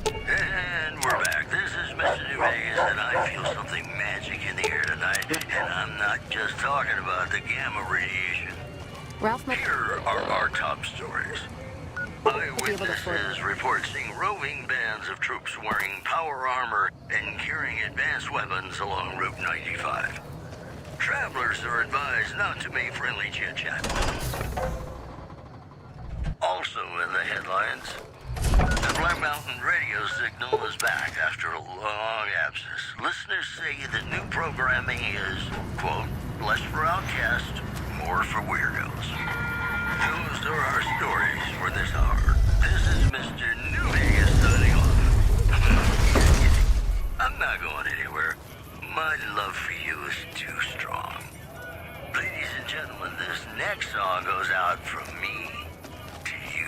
And we're back. This is Mr. New Vegas, and I feel something magic in the air tonight. And I'm not just talking about the gamma radiation. Ralph, Here are our top stories. Eyewitnesses report seeing roving bands of troops wearing power armor and carrying advanced weapons along Route 95. Travelers are advised not to make friendly chit-chat. Also in the headlines, the Black Mountain radio signal is back after a long absence. Listeners say the new programming is, quote, less for outcasts, more for weirdos. Those are our stories. next song goes out from me to you.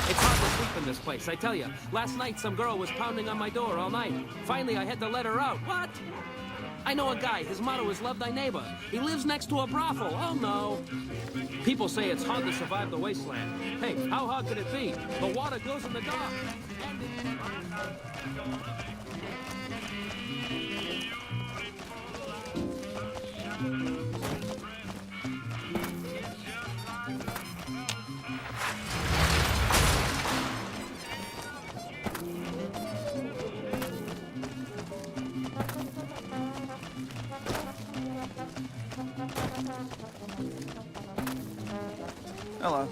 It's hard to sleep in this place, I tell you. Last night, some girl was pounding on my door all night. Finally, I had to let her out. What? I know a guy. His motto is love thy neighbor. He lives next to a brothel. Oh, no. People say it's hard to survive the wasteland. Hey, how hard could it be? The water goes in the dock. Hello.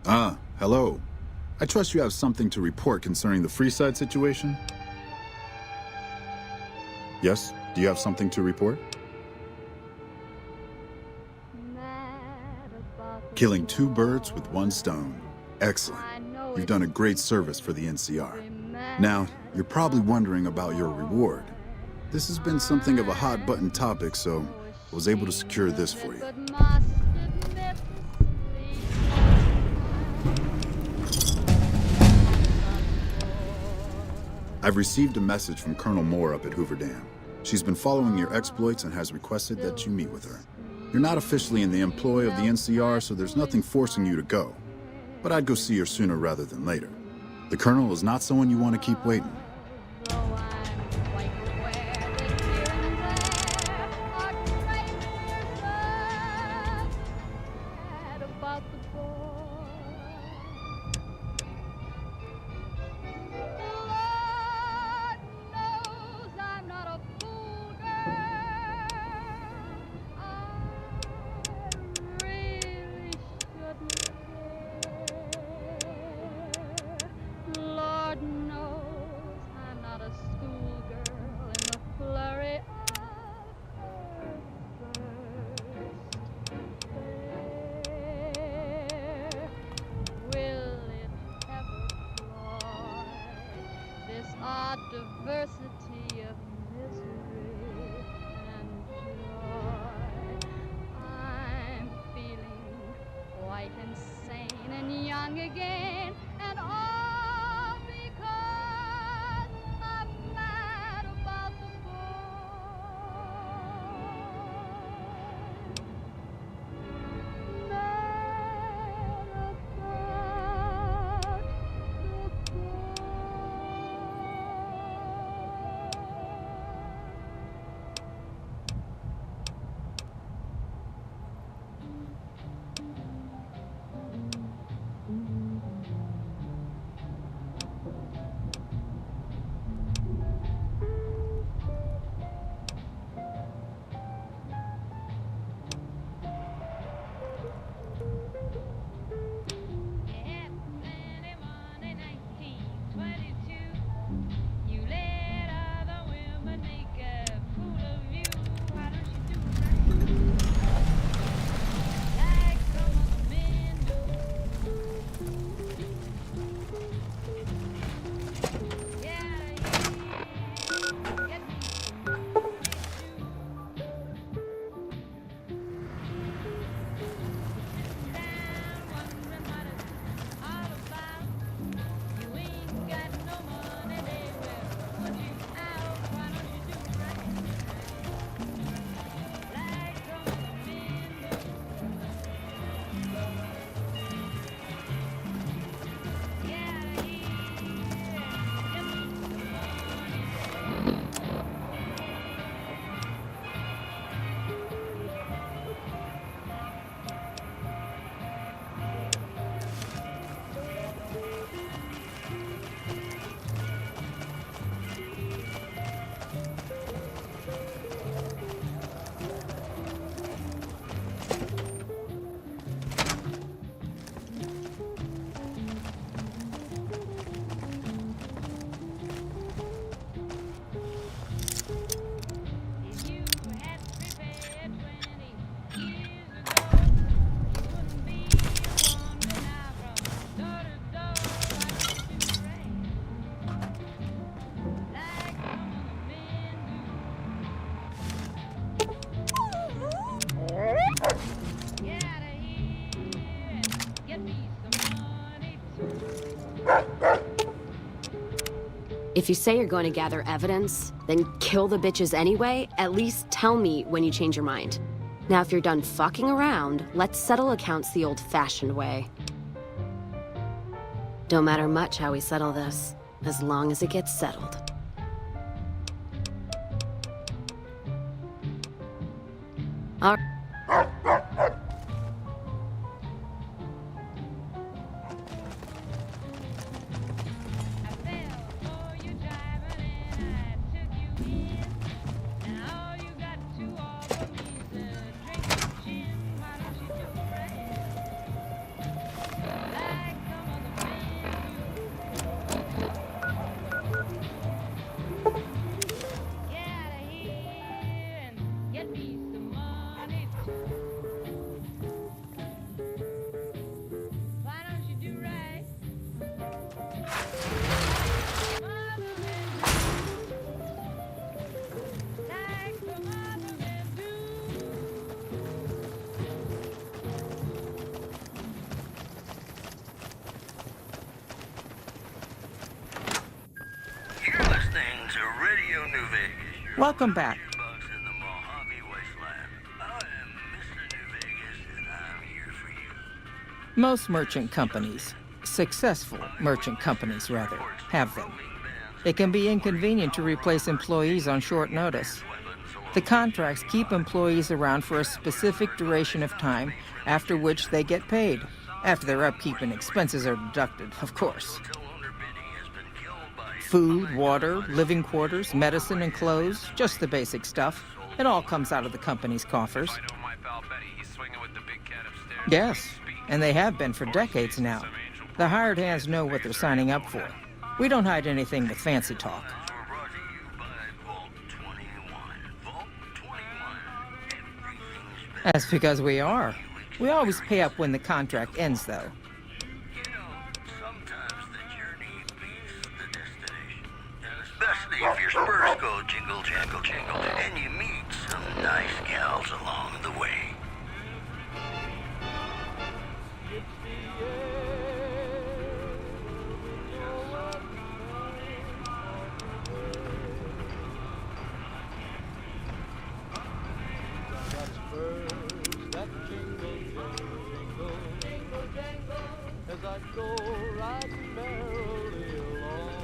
Ah, hello. I trust you have something to report concerning the Freeside situation? Yes? Do you have something to report? Killing 2 birds with 1 stone. Excellent. You've done a great service for the NCR. Now, you're probably wondering about your reward. This has been something of a hot-button topic, so I was able to secure this for you. I've received a message from Colonel Moore up at Hoover Dam. She's been following your exploits and has requested that you meet with her. You're not officially in the employ of the NCR, so there's nothing forcing you to go. But I'd go see her sooner rather than later. The Colonel is not someone you want to keep waiting. Diversity of misery and joy. I'm feeling quite insane and young again, and all because I'm mad about the If you say you're going to gather evidence, then kill the bitches anyway, at least tell me when you change your mind. Now, if you're done fucking around, let's settle accounts the old-fashioned way. Don't matter much how we settle this, as long as it gets settled. All right. Welcome back. Most merchant companies, successful merchant companies rather, have them. It can be inconvenient to replace employees on short notice. The contracts keep employees around for a specific duration of time, after which they get paid. After their upkeep and expenses are deducted, of course. Food, water, living quarters, medicine, and clothes, just the basic stuff. It all comes out of the company's coffers. Yes, and they have been for decades now. The hired hands know what they're signing up for. We don't hide anything with fancy talk. That's because we are. We always pay up when the contract ends, though. Especially if your spurs go jingle, jangle, jingle, and you meet some nice gals along the way. As I go riding merrily along.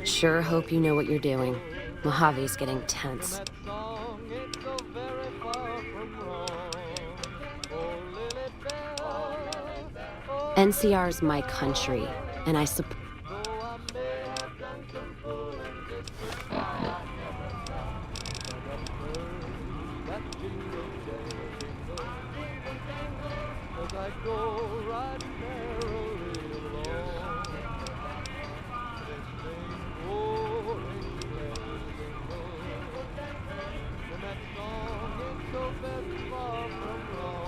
Sure hope you know what you're doing. Mojave's getting tense. NCR's my country, and I support. As I go riding merrily along, they sing, oh, and that song ain't so very far from wrong.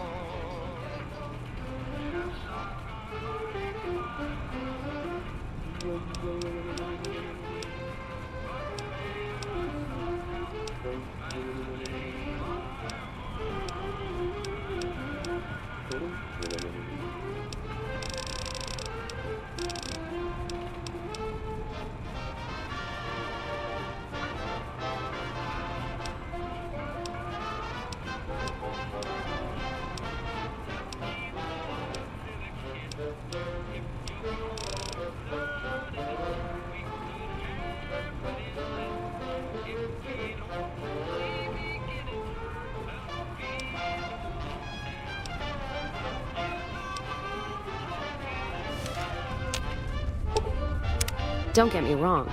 Don't get me wrong,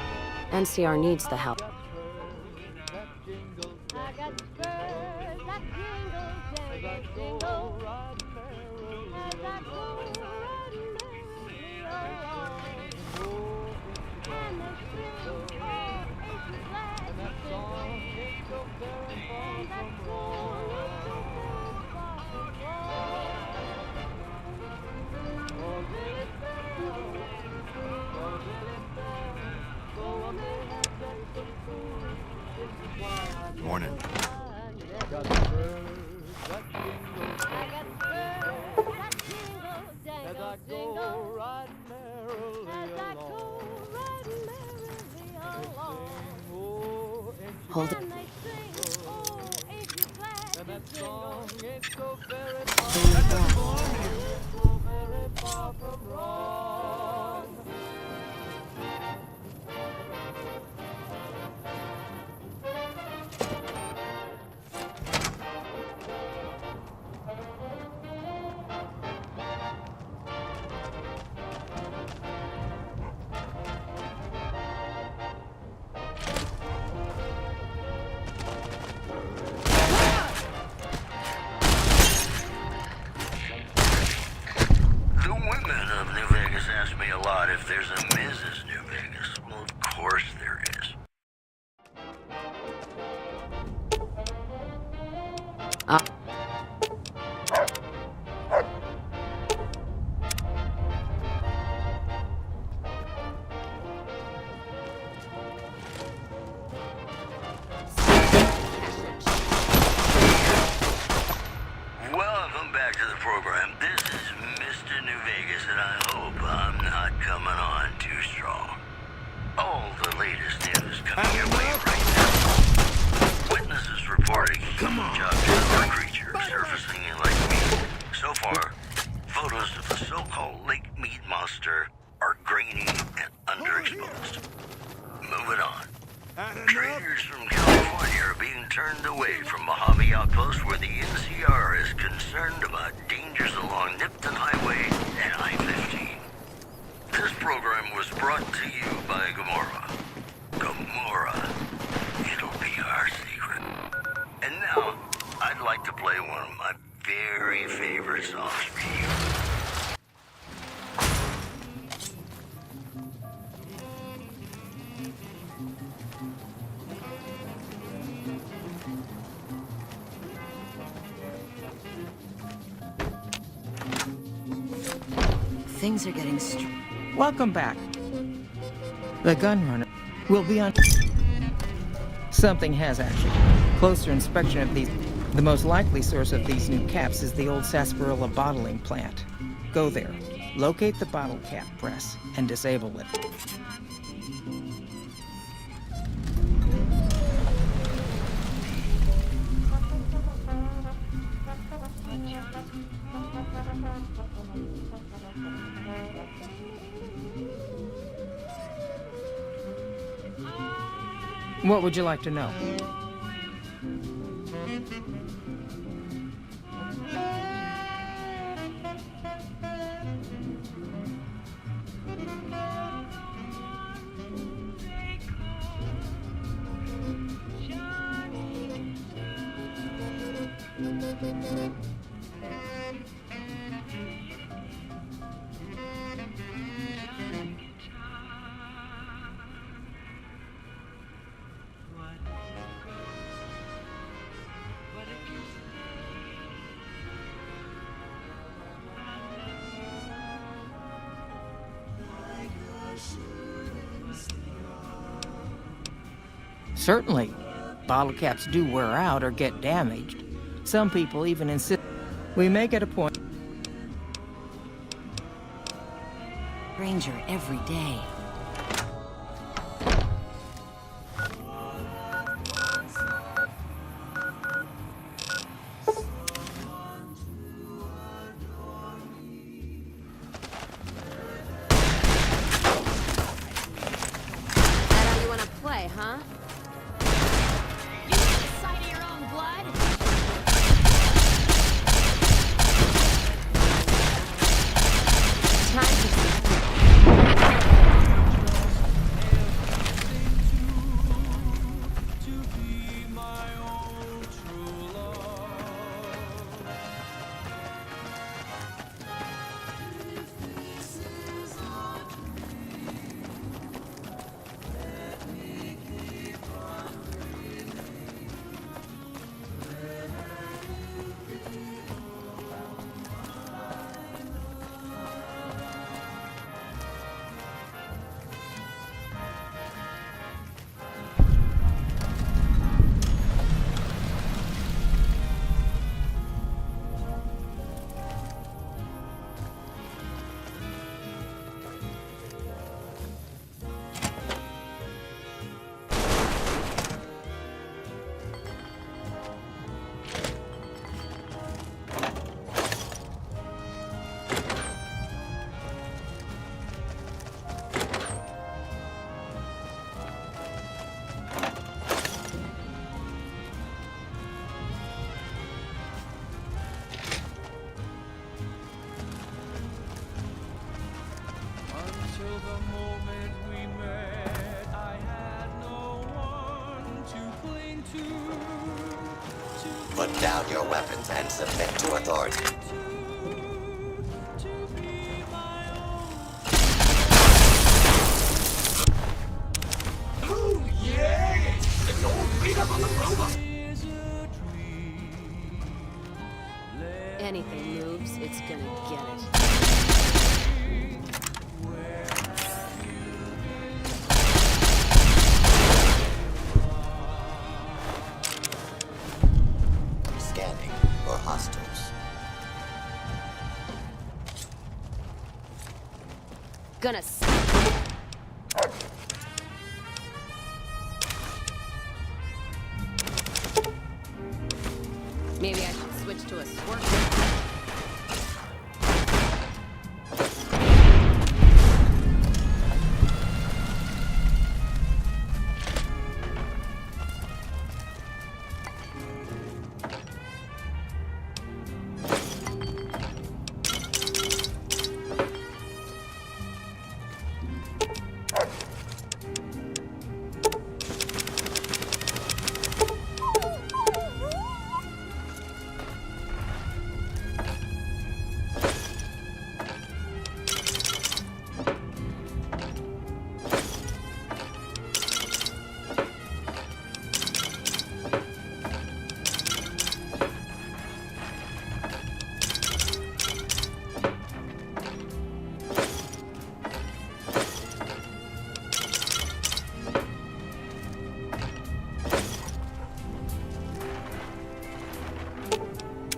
NCR needs the help. Morning. As I go riding merrily Hold it. And that song ain't so very far from wrong. The women of New Vegas ask me a lot if there's a Mrs. New Vegas. Well, of course there is. Welcome back to the program. This is Mr. New Vegas, and I hope I'm not coming on too strong. All the latest news coming your way right now. Witnesses reporting huge objects or creatures surfacing in Lake Mead. So far, photos of the so-called Lake Mead monster are grainy and underexposed. Moving on. Traders from California are being turned away from Mojave Outpost where the NCR is concerned about dangers along Nipton Highway and I-15. This program was brought to you by Gamora. Gamora. It'll be our secret. And now, I'd like to play one of my very favorite songs for you. Things are getting Welcome back. The gunrunner will be on. Something has actually. Closer inspection of these. The most likely source of these new caps is the old sarsaparilla bottling plant. Go there, locate the bottle cap press, and disable it. What would you like to know? Certainly. Bottle caps do wear out or get damaged. Some people even insist. We make it a point. Ranger every day. That how you want to play, huh? Time to Put down your weapons and submit to authority. Ooh, yeah! It's all beat up on the robot! Anything moves, it's gonna get it. Scanning for hostiles. Gonna maybe I should switch to a squirt.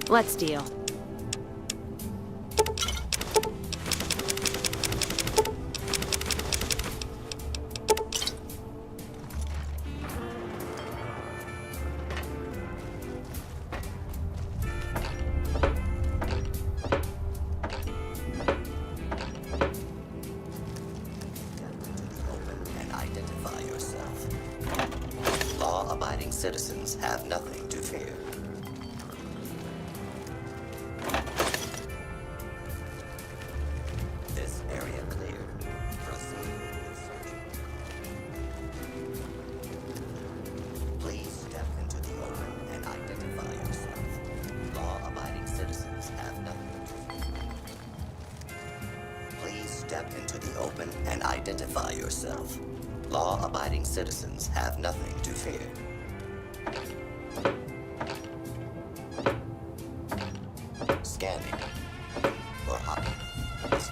Let's deal. And identify yourself. Law-abiding citizens have nothing to fear. This area clear. Proceed with searching. Please step into the open and identify yourself. Law-abiding citizens have nothing to fear. Please step into the open and identify yourself. Law-abiding citizens have nothing to fear. Scanning for hostiles.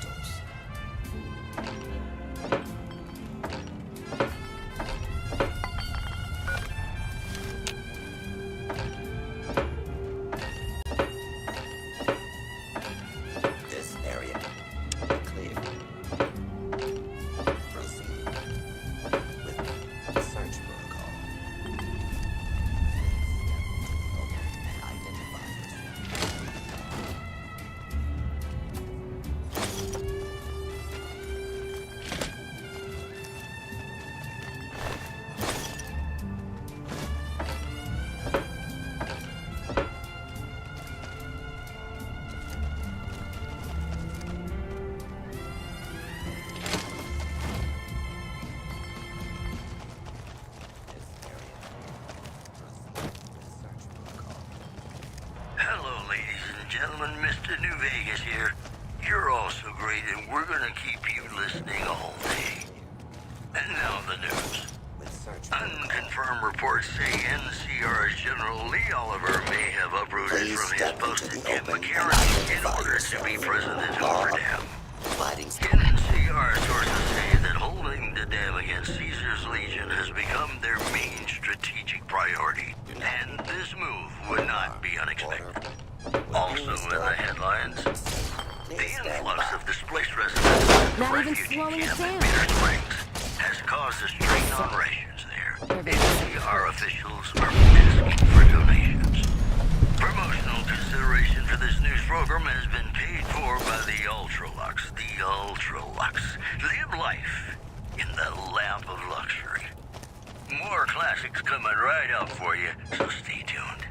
This area clear. Proceed with the search protocol. And identify Hello, ladies and gentlemen. Mr. New Vegas here. You're all so great, and we're gonna keep you listening all day. And now the news. Unconfirmed reports say NCR's General Lee Oliver may have uprooted from his post at Camp McCarran in order to be present at Hoover Dam. NCR sources say that holding the dam against Caesar's Legion has become their main strategic priority, and this move would not be unexpected. Also in the headlines, the influx of displaced residents at the refugee camp in Bitter Springs has caused a strain on rations there. NCR officials are asking for donations. Promotional consideration for this news program has been paid for by the Ultralux. The Ultralux. Live life in the lap of luxury. More classics coming right up for you, so stay tuned.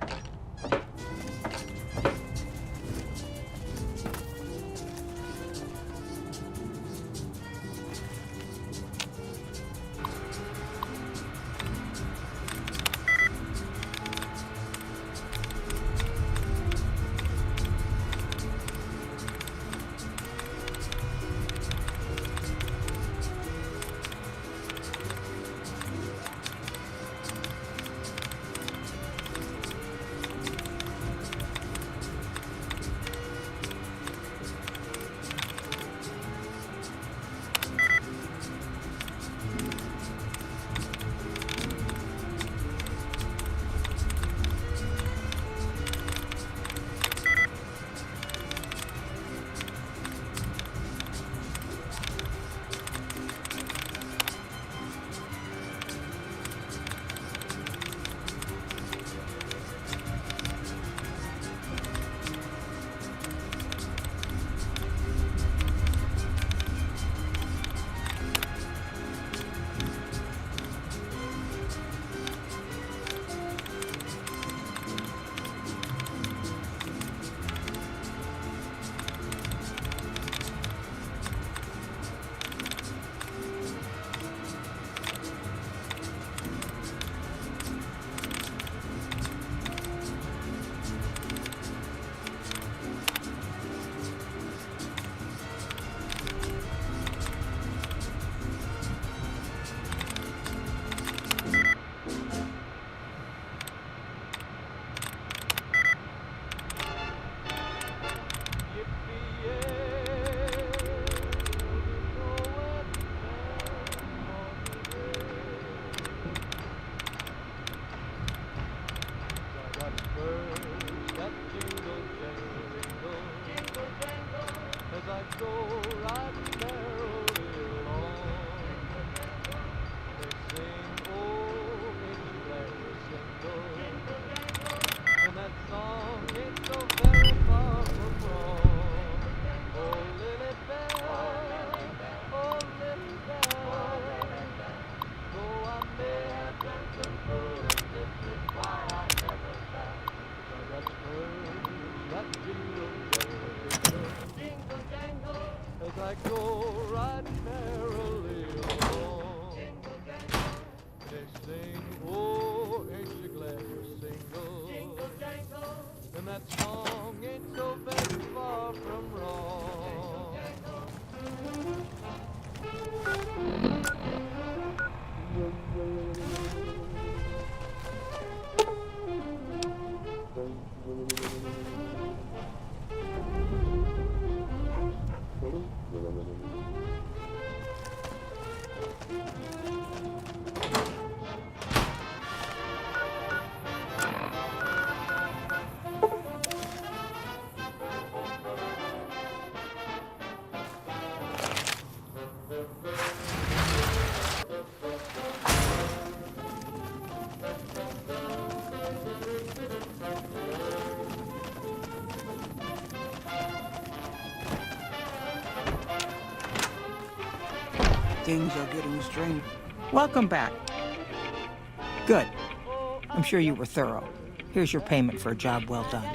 I go riding merrily along. They sing, oh, ain't you glad you're single? And that song ain't so very far from wrong. Things are getting strange. Welcome back. Good. I'm sure you were thorough. Here's your payment for a job well done.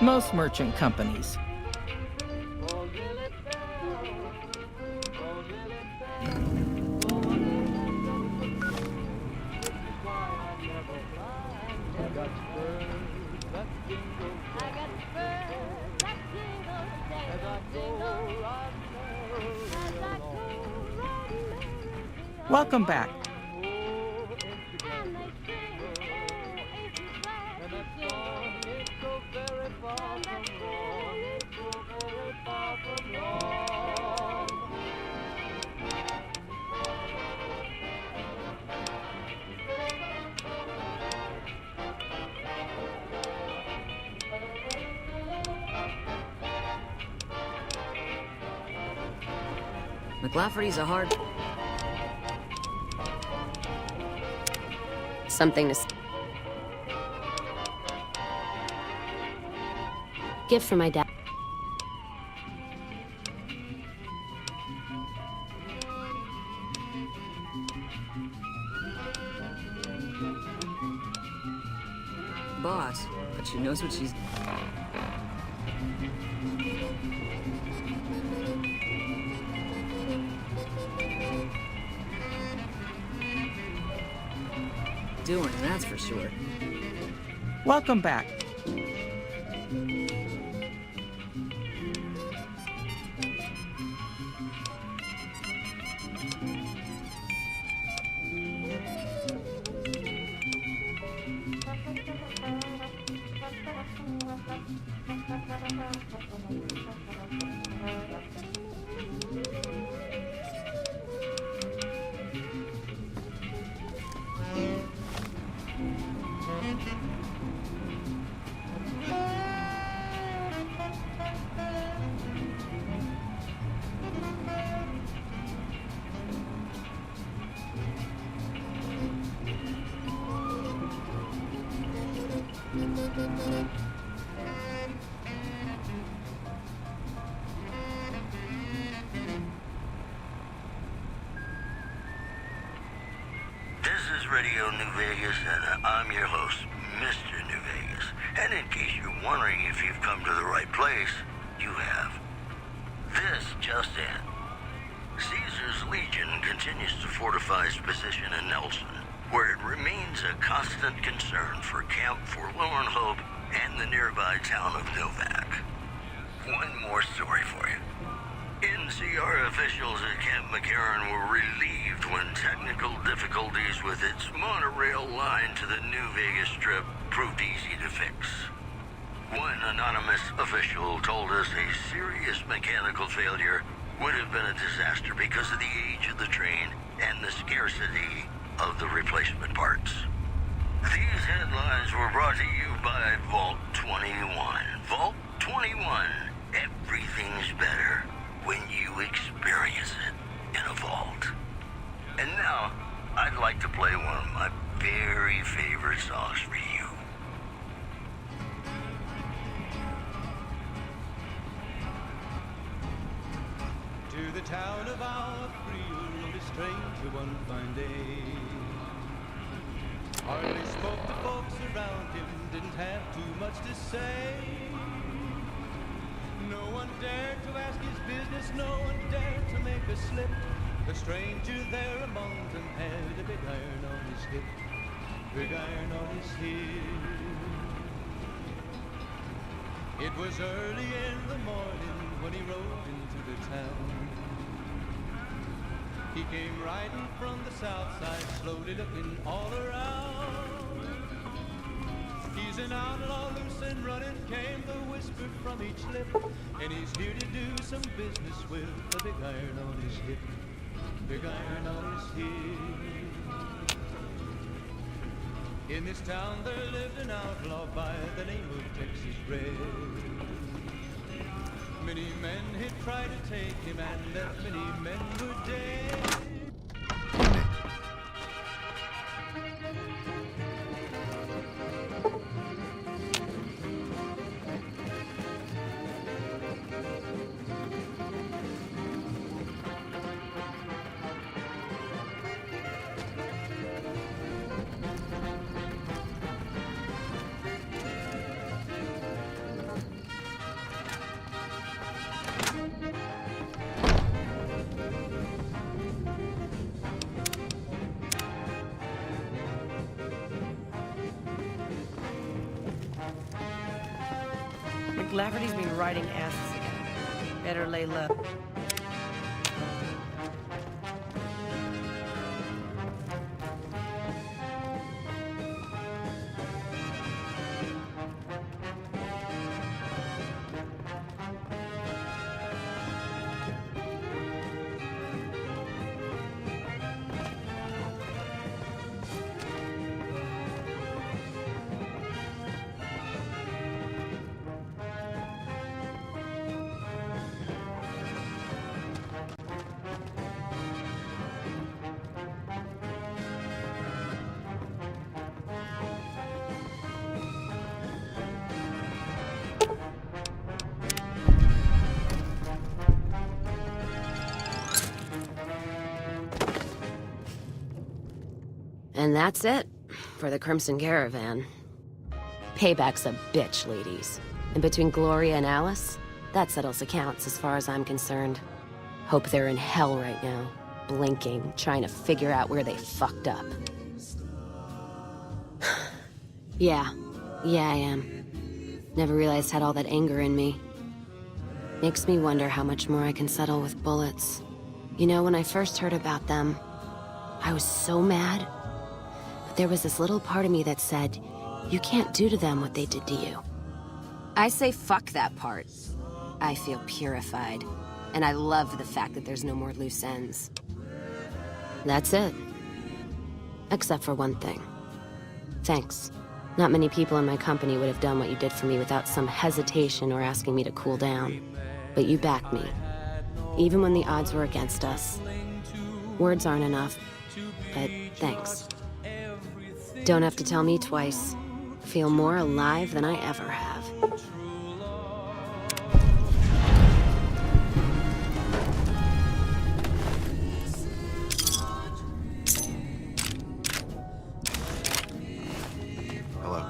Most merchant companies. Welcome back. McLafferty's a hard... Something to... Gift for my dad. Boss, but she knows what she's... doing, that's for sure. Welcome back. This is Radio New Vegas, and I'm your host, Mr. New Vegas. And in case you're wondering if you've come to the right place, you have. This just in. Caesar's Legion continues to fortify its position in Nelson, where it remains a constant concern for Camp Forlorn Hope and the nearby town of Novak. One more story for you. NCR officials at Camp McCarran were relieved when technical difficulties with its monorail line to the New Vegas Strip proved easy to fix. One anonymous official told us a serious mechanical failure would have been a disaster because of the age of the train and the scarcity of the replacement parts. These headlines were brought to you by Vault 21. Vault 21. Everything's better when you experience it in a vault. And now, I'd like to play one of my very favorite songs for you. Through the town of our Freel rode a stranger one fine day. Hardly spoke to folks around him, didn't have too much to say. No one dared to ask his business, no one dared to make a slip. The stranger there among them had a big iron on his hip, big iron on his hip. It was early in the morning when he rode into the town. He came riding from the south side, slowly looking all around. He's an outlaw, loose and running, came the whisper from each lip. And he's here to do some business with a big iron on his hip, big iron on his hip. In this town there lived an outlaw by the name of Texas Red. Many men had tried to take him, and that many men were dead. McLafferty's been riding asses again. Better lay low. And that's it for the Crimson Caravan. Payback's a bitch, ladies. And between Gloria and Alice, that settles accounts as far as I'm concerned. Hope they're in hell right now, blinking, trying to figure out where they fucked up. Yeah, I am. Never realized I had all that anger in me. Makes me wonder how much more I can settle with bullets. You know, when I first heard about them, I was so mad. But there was this little part of me that said, you can't do to them what they did to you. I say fuck that part. I feel purified. And I love the fact that there's no more loose ends. That's it. Except for one thing. Thanks. Not many people in my company would have done what you did for me without some hesitation or asking me to cool down. But you backed me. Even when the odds were against us. Words aren't enough, but thanks. Don't have to tell me twice. Feel more alive than I ever have. Hello.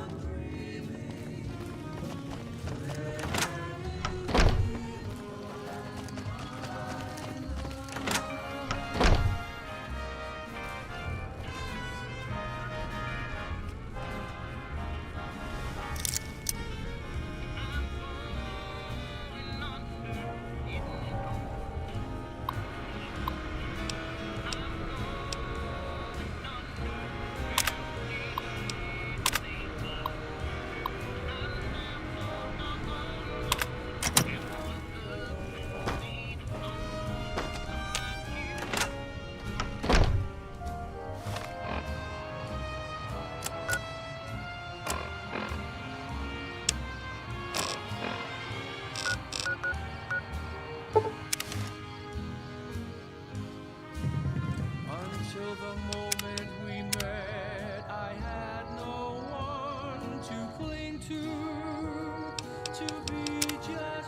Until the moment we met, I had no one to cling to be just